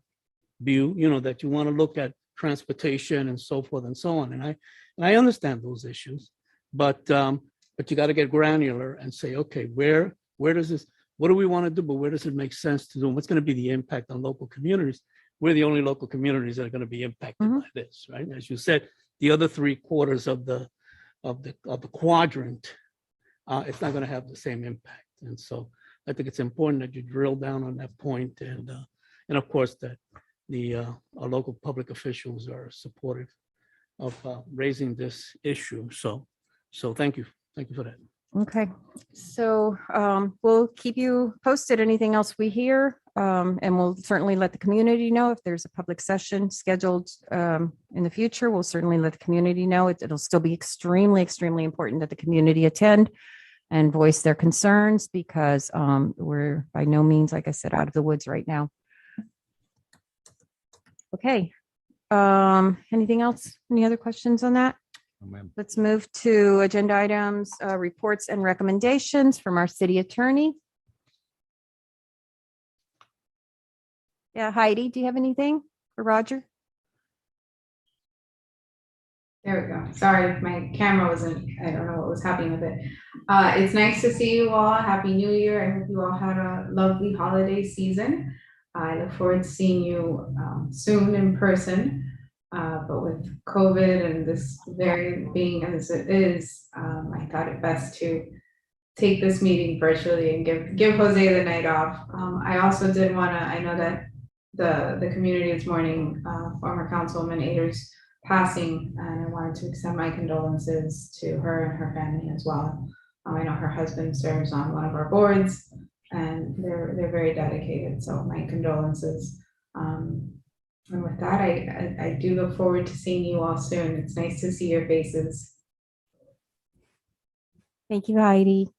view, that you want to look at transportation and so forth and so on. And I understand those issues, but you got to get granular and say, okay, where does this, what do we want to do, but where does it make sense to do? And what's going to be the impact on local communities? We're the only local communities that are going to be impacted by this, right? As you said, the other 3/4 of the quadrant, it's not going to have the same impact. And so I think it's important that you drill down on that point, and of course that our local public officials are supportive of raising this issue. So thank you for that. okay. So we'll keep you posted. Anything else we hear, and we'll certainly let the community know if there's a public session scheduled in the future. We'll certainly let the community know. It'll still be extremely, extremely important that the community attend and voice their concerns, because we're by no means, like I said, out of the woods right now. Okay. Anything else? Any other questions on that? Let's move to agenda items, reports and recommendations from our city attorney. Yeah, Heidi, do you have anything for Roger? There we go. Sorry, my camera wasn't, I don't know what was happening with it. It's nice to see you all. Happy New Year. I hope you all had a lovely holiday season. I look forward to seeing you soon in person. But with COVID and this variant being as it is, I thought it best to take this meeting virtually and give Jose the night off. I also did want to, I know that the community is mourning former Councilwoman Ader's passing, and I wanted to extend my condolences to her and her family as well. I know her husband serves on one of our boards, and they're very dedicated, so my condolences. And with that, I do look forward to seeing you all soon. It's nice to see your faces. Thank you, Heidi.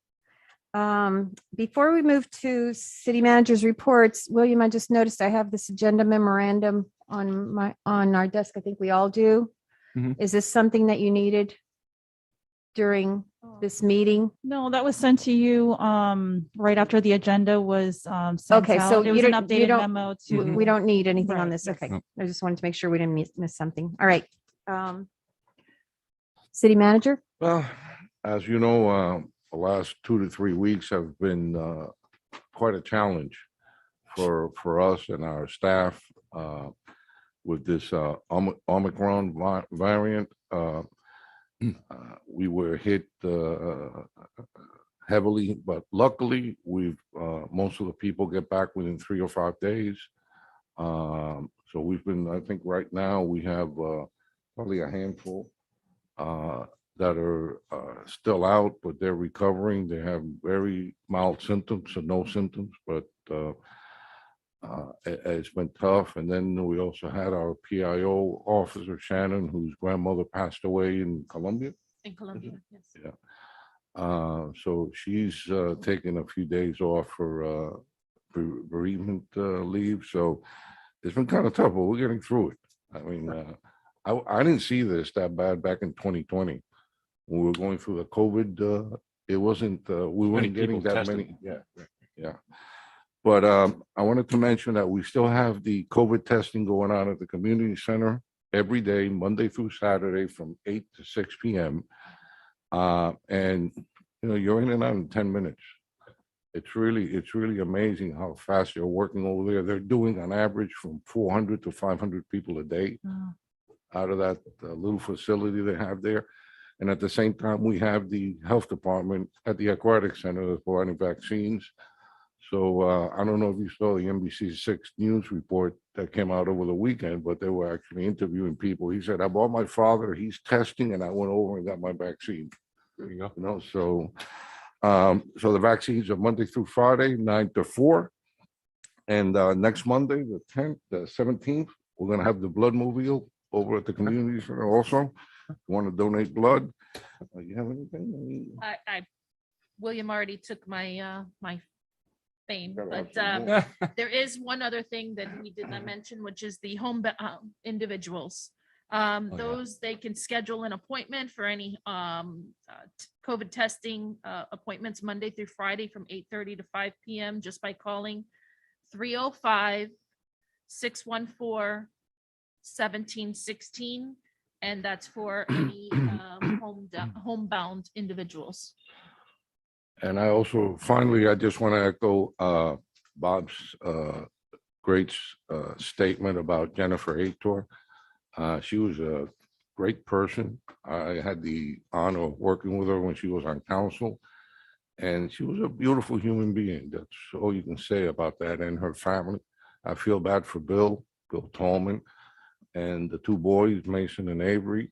Before we move to city manager's reports, William, I just noticed I have this agenda memorandum on our desk. I think we all do. Is this something that you needed during this meeting? No, that was sent to you right after the agenda was sent Okay, so out. There was you an don't- you updated don't- memo to. We don't need anything on Right, this. yes. Okay. I just wanted to make sure we didn't miss something. All right. City manager? Well, as you know, the last 2 to 3 weeks have been quite a challenge for us and our staff with this Omicron variant. We were hit heavily, but luckily most of the people get back within 3 or 5 days. So we've been, I think right now we have probably a handful that are still out, but they're recovering. They have very mild symptoms or no symptoms, but it's been tough. And then we also had our PIO officer, Shannon, whose grandmother passed away in Colombia. In Colombia, yes. Yeah. So she's taking a few days off for bereavement leave. So it's been kind of tough, but we're getting through it. I mean, I didn't see this that bad back in 2020. When we were going through the COVID, it wasn't, we weren't getting people that tested. many. Yeah. But I wanted to mention that we still have the COVID testing going on at the community center every day, Monday through Saturday, from 8 to 6 p.m. And you're in and out in 10 minutes. It's really amazing how fast they're working over there. They're doing on average from 400 to 500 people a day out of that little facility they have there. And at the same time, we have the health department at the aquatic center that's providing vaccines. So I don't know if you saw the NBC6 News report that came out over the weekend, but they were actually interviewing people. He said, I bought my father, he's testing, and I went over and got my vaccine. There you go. So the vaccines are Monday through Friday, 9 to 4. And next Monday, the 10th, the 17th, we're going to have the blood mobile over at the community center also. If you want to donate blood. You have anything? William already took my my fame, Gotta but have some there is one other thing that we did not mention, which is the individuals. Those, they can schedule an appointment for any COVID testing appointments Monday through Friday from 8:30 to 5 p.m. just by calling 305-614-1716. And that's for any homebound individuals. And I also, finally, I just want to echo Bob's great statement about Jennifer Ator. She was a great person. I had the honor of working with her when she was on council. And she was a beautiful human being. That's all you can say about that, and her family. I feel bad for Bill Tallman, and the two boys, Mason and Avery.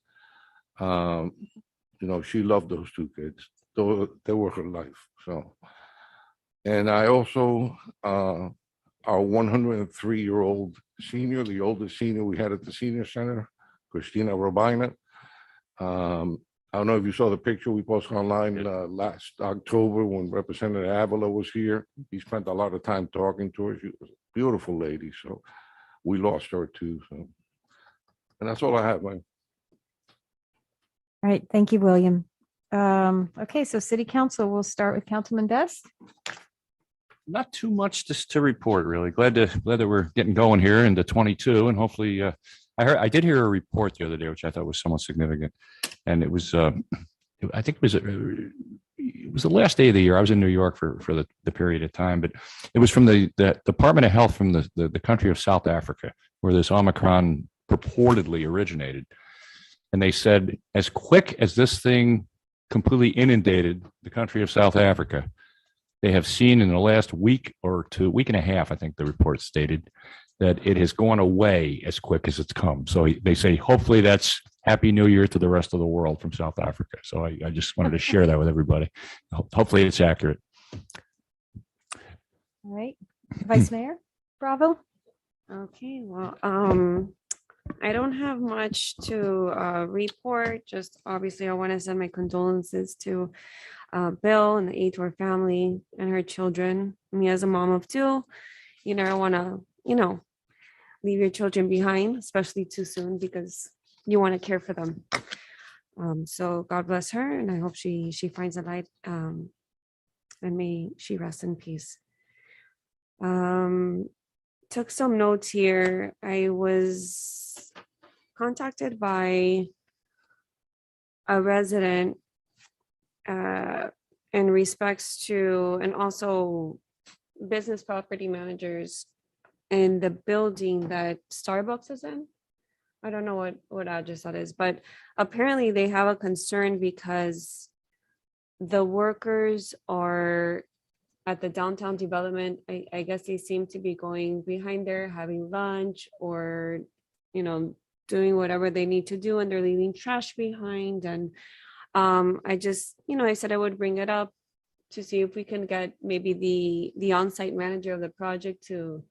She loved those two kids. They were her life. So, and I also, our 103-year-old senior, the oldest senior we had at the senior center, Christina Robina. I don't know if you saw the picture we posted online last October when Representative Avila was here. He spent a lot of time talking to her. She was a beautiful lady. So we lost her too. So, and that's all I have, man. All right, thank you, William. Okay, so City Council, we'll start with Councilman Best. Not too much just to report, really. Glad that we're getting going here into 22, and hopefully, I did hear a report the other day, which I thought was somewhat significant, and it was, I think it was the last day of the year. I was in New York for the period of time, but it was from the Department of Health from the country of South Africa, where this Omicron purportedly originated, and they said, as quick as this thing completely inundated the country of South Africa, they have seen in the last week or week and a half, I think the report stated, that it has gone away as quick as it's come. So they say, hopefully that's Happy New Year to the rest of the world from South Africa. So I just wanted to share that with everybody. Hopefully it's accurate. All right, Vice Mayor Bravo. Okay, well, I don't have much to report. Just obviously, I want to send my condolences to Bill and the Ator family and her children. Me as a mom of two, you never want to, leave your children behind, especially too soon, because you want to care for them. So God bless her, and I hope she finds a light, and may she rest in peace. Took some notes here. I was contacted by a resident in respects to, and also business property managers in the building that Starbucks is in. I don't know what address that is, but apparently they have a concern because the workers are at the downtown development. I guess they seem to be going behind there, having lunch, or, doing whatever they need to do, and they're leaving trash behind. And I just, I said I would bring it up to see if we can get maybe the on-site manager of the project to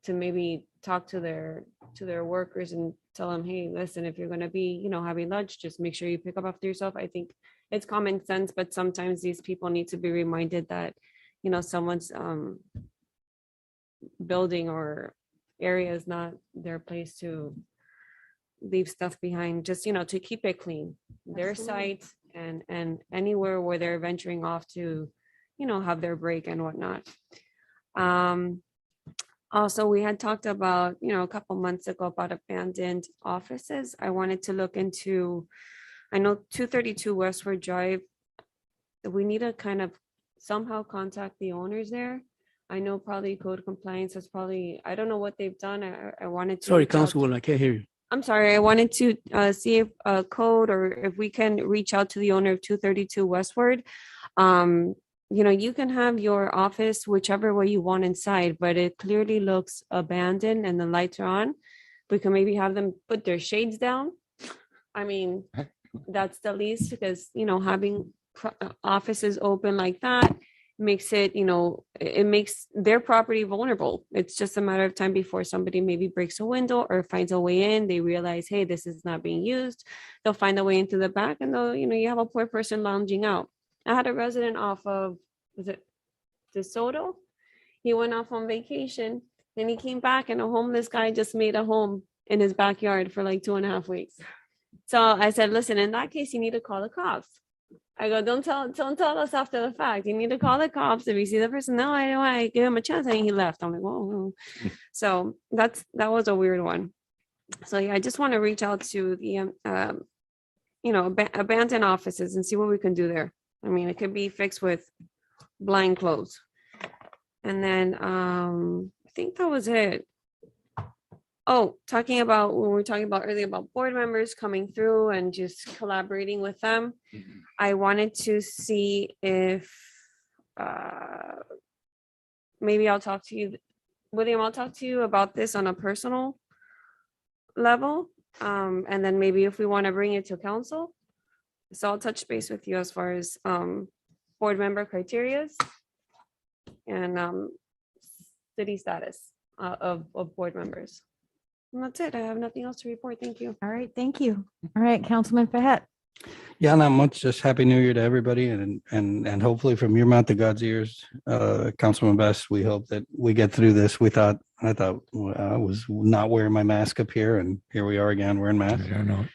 maybe talk to their workers and tell them, hey, listen, if you're going to be, having lunch, just make sure you pick up after yourself. I think it's common sense, but sometimes these people need to be reminded that, someone's building or area is not their place to leave stuff behind, just, to keep it clean. Their site and anywhere where they're venturing off to, have their break and whatnot. Also, we had talked about, a couple months ago about abandoned offices. I wanted to look into, I know 232 Westward Drive. We need to kind of somehow contact the owners there. I know probably code compliance is probably, I don't know what they've done. I wanted to. Sorry, reach out to- Councilwoman, I can't hear you. I'm sorry, I wanted to see if code or if we can reach out to the owner of 232 Westward. You can have your office whichever way you want inside, but it clearly looks abandoned and the lights are on. We can maybe have them put their shades down. I mean, that's the least, because, having offices open like that makes it, it makes their property vulnerable. It's just a matter of time before somebody maybe breaks a window or finds a way in. They realize, hey, this is not being used. They'll find a way into the back, and they'll, you have a poor person lounging out. I had a resident off of, was it DeSoto? He went off on vacation, then he came back and a homeless guy just made a home in his backyard for like 2.5 weeks. So I said, listen, in that case, you need to call the cops. I go, don't tell us after the fact. You need to call the cops. If you see the person, no, I don't want to give him a chance. And he left. I'm like, whoa. So that was a weird one. So yeah, I just want to reach out to the, abandoned offices and see what we can do there. I mean, it could be fixed with blind clothes. And then I think that was it. Oh, talking about when we were talking about earlier about board members coming through and just collaborating with them. I wanted to see if maybe I'll talk to you, William, I'll talk to you about this on a personal level. And then maybe if we want to bring it to council. So I'll touch base with you as far as board member criterias and city status of board members. And that's it. I have nothing else to report. Thank you. All right, thank you. All right, Councilman Fahet. Yeah, not much. Just Happy New Year to everybody, and hopefully from your mouth to God's ears, Councilman Best. We hope that we get through this. I thought well, I was not wearing my mask up here, and here we are again wearing masks. Yeah, I know.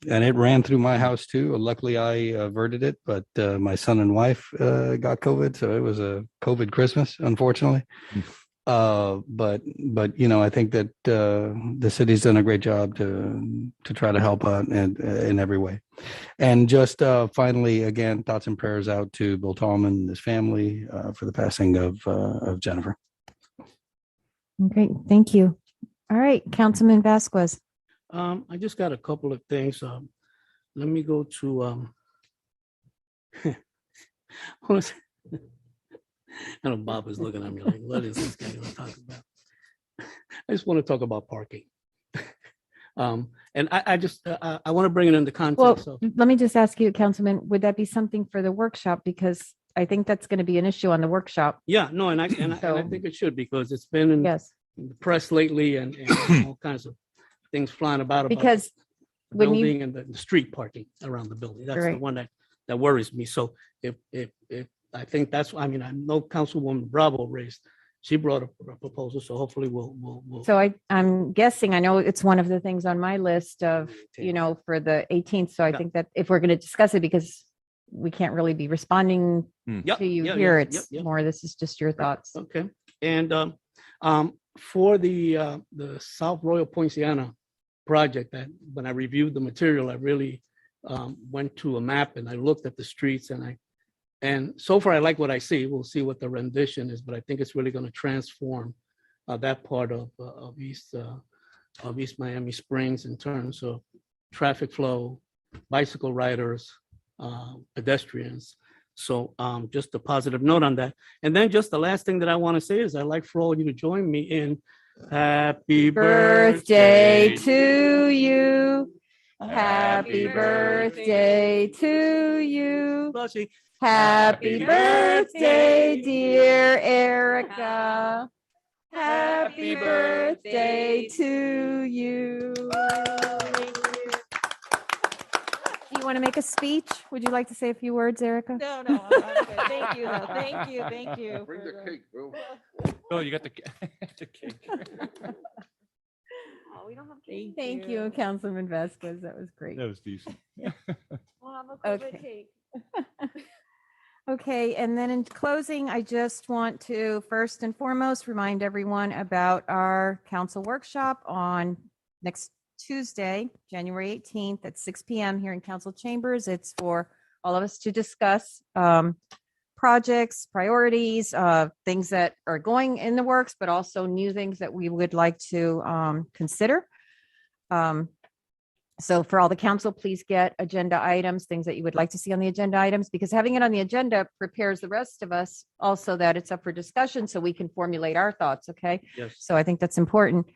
And it ran through my house too. Luckily, I averted it, but my son and wife got COVID, so it was a COVID Christmas, unfortunately. But I think that the city's done a great job to try to help out in every way. And just finally, again, thoughts and prayers out to Bill Tallman and his family for the passing of Jennifer. Great, thank you. All right, Councilman Vasquez. I just got a couple of things. Let me go to I know Bob is looking at me like, what is this guy gonna talk about? I just want to talk about parking. And I just I want to bring it into context. Well, let me just ask you, Councilman, would that be something for the workshop? Because I think that's going to be an issue on the workshop. Yeah, no, and I think it should, because it's been in Yes, the press lately and all kinds of things flying about because the when you, building and the street parking around the building. That's the Right. one that worries me. So if I think that's, I mean, I know Councilwoman Bravo raised, she brought a proposal, so hopefully we'll. so I'm guessing, I know it's one of the things on my list of, for the 18th. So I Yeah. think that if we're going to discuss it, because we can't really be responding Yep, to you yeah, here, yeah, it's yep. more, this is just your thoughts. Okay, and for the South Royal Poinciana project, that when I reviewed the material, I really went to a map and I looked at the streets, and so far I like what I see. We'll see what the rendition is, but I think it's really going to transform that part of East Miami Springs in terms of traffic flow, bicycle riders, pedestrians. So just a positive note on that. And then just the last thing that I want to say is I'd like for all of you to join me in happy Birthday birthday to you. Happy birthday to you. Blushing. Happy birthday, dear Erica. Happy birthday to you. Do you want to make a speech? Would you like to say a few words, Erica? No, I'm good. Thank you, though. Thank you. Bring the cake, Bill. Oh, you got the cake. Oh, we don't have cake. Thank you, Councilman Vasquez. That was great. That was decent. We'll have a COVID Okay. cake. Okay, and then in closing, I just want to first and foremost remind everyone about our council workshop on next Tuesday, January 18th at 6 PM here in council chambers. It's for all of us to discuss projects, priorities, things that are going in the works, but also new things that we would like to consider. So for all the council, please get agenda items, things that you would like to see on the agenda items, because having it on the agenda prepares the rest of us also that it's up for discussion so we can formulate our thoughts, okay? Yes. So I think that's important.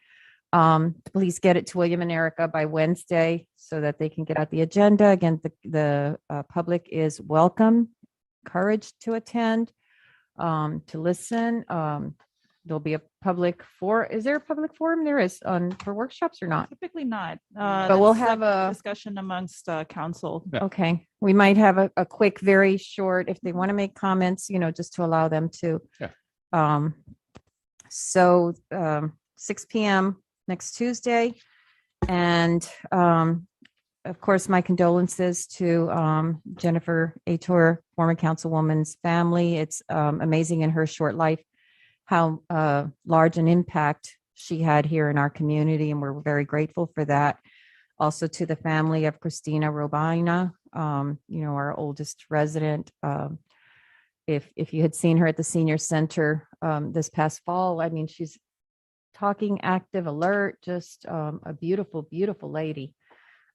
Please get it to William and Erica by Wednesday so that they can get out the agenda. Again, the public is welcome, encouraged to attend, to listen. There'll be a public is there a public forum? There is for workshops or not? Typically not. But we'll That's have like a- discussion amongst council. Okay, we might have a quick, very short, if they want to make comments, just to allow them to. Yeah. So 6 PM next Tuesday. And of course, my condolences to Jennifer Ator, former councilwoman's family. It's amazing in her short life how large an impact she had here in our community, and we're very grateful for that. Also to the family of Christina Robina, our oldest resident. If you had seen her at the senior center this past fall, I mean, she's talking, active, alert, just a beautiful, beautiful lady.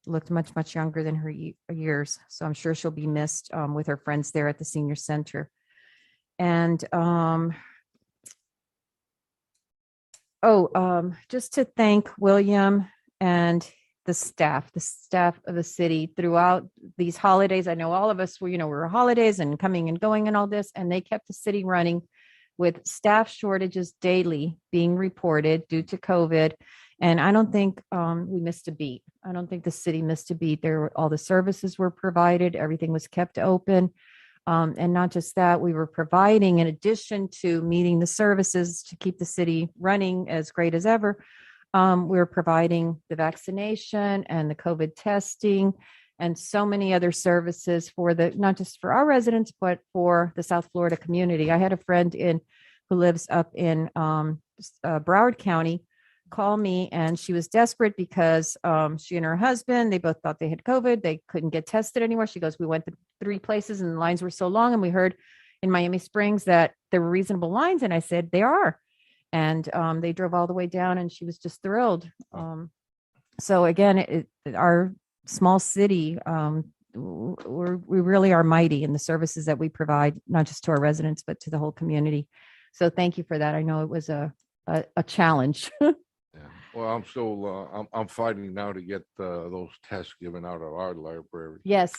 Looked much, much younger than her years. So I'm sure she'll be missed with her friends there at the senior center. And just to thank William and the staff of the city throughout these holidays. I know all of us were holidays and coming and going and all this, and they kept the city running with staff shortages daily being reported due to COVID. And I don't think we missed a beat. I don't think the city missed a beat. All the services were provided. Everything was kept open. And not just that, we were providing, in addition to meeting the services to keep the city running as great as ever, we were providing the vaccination and the COVID testing and so many other services for not just for our residents, but for the South Florida community. I had a friend who lives up in Broward County call me, and she was desperate because she and her husband, they both thought they had COVID. They couldn't get tested anywhere. She goes, we went to 3 places and the lines were so long. And we heard in Miami Springs that there were reasonable lines. And I said, they are. And they drove all the way down, and she was just thrilled. So again, our small city, we really are mighty in the services that we provide, not just to our residents, but to the whole community. So thank you for that. I know it was a challenge. Yeah. Well, I'm still, I'm fighting now to get those tests given out at our library. Yes,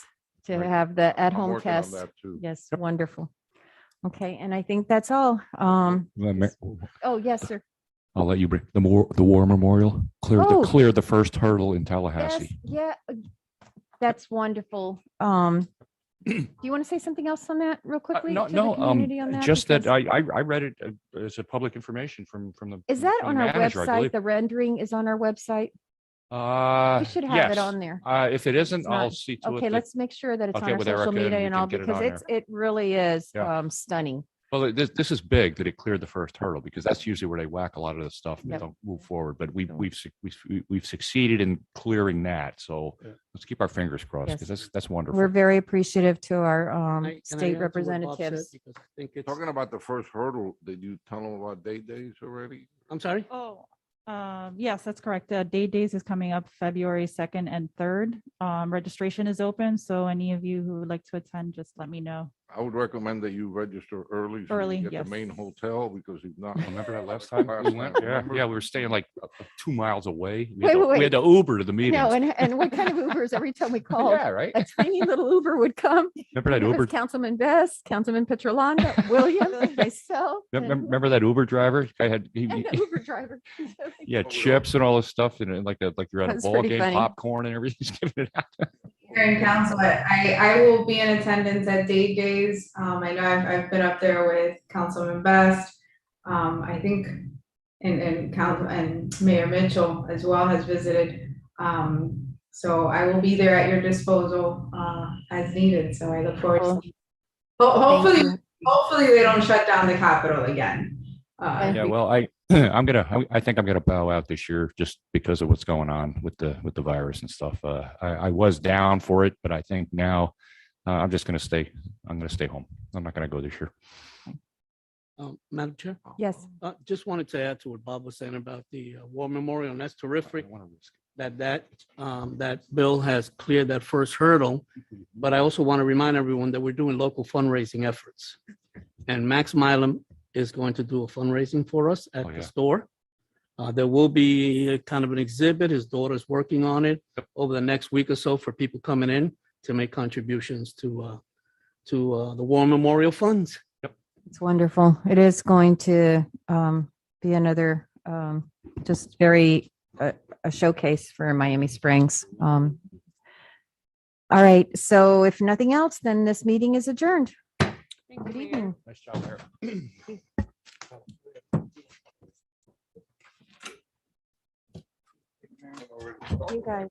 to Right. have the I'm at-home working on test. that too. Yes, wonderful. Okay, and I think that's all. Oh, yes, sir. I'll let you bring the War Memorial Oh. clear the first hurdle in Yes, Tallahassee. yeah, that's wonderful. Do you want to say something else on that real quickly? to the community on that? Just that Because- I read it as a public information from the. Is that from the on our manager, I website? believe. The rendering is on our website? We should have yes. it on there. If it isn't, It's I'll not. see to it. Okay, that- let's make sure that it's I'll on get our with social Erica and media we and can all, get it because on it really is Yeah. stunning. Well, this is big that it cleared the first hurdle, because that's usually where they whack a lot of the stuff and they Yep. don't move forward. But we've Sure. we've succeeded in clearing that. So Yeah. let's keep our fingers crossed, Yes. because that's wonderful. We're very appreciative to our Can I add state to what Bob said? representatives. Because I think it's, Talking about the first hurdle, did you tell them about days already? I'm sorry? Oh, yes, that's correct. Day Days is coming up February 2nd and 3rd. Registration is open, so any of you who would like to attend, just let me know. I would recommend that you register early. so you Early, Get yes. the main hotel, because if not. Remember that last time we went? Yeah, remember? yeah, we were staying like 2 miles away. Wait, wait, We had to Uber to the meetings. No, and what kind of Ubers every time we called? Yeah, right. A tiny little Uber would come. Remember that It was Uber? Councilman Best, Councilman Petrolanda, William, myself. and- Remember that Uber driver? Guy had And the Uber driver. he had chips and all this stuff, and like you're at a That's ball pretty game, funny. popcorn and everything. Just giving it out. Here in council, I will be in attendance at Day Days. I know I've been up there with Councilman Best. I think, and Mayor Mitchell as well has visited. So I will be there at your disposal as needed. So I look forward to. Hopefully, you. hopefully they don't shut down the Capitol again. Yeah, well, I think I'm gonna bow out this year just because of what's going on with the virus and stuff. I was down for it, but I think now I'm just gonna stay. I'm gonna stay home. I'm not gonna go this year. Madam Chair, Yes, just wanted to add to what Bob was saying about the war memorial, and that's terrific that bill has cleared that first hurdle. But I also want to remind everyone that we're doing local fundraising efforts. And Max Milam is going to do a fundraising for us at Oh, the yeah. store. There will be a kind of an exhibit. His daughter's working on it over the next week or so for people coming in to make contributions to the War Memorial Funds. it's wonderful. It is going to be another just very a showcase for Miami Springs. All right, so if nothing else, then this meeting is adjourned. Good evening. Nice job, Mayor. You guys.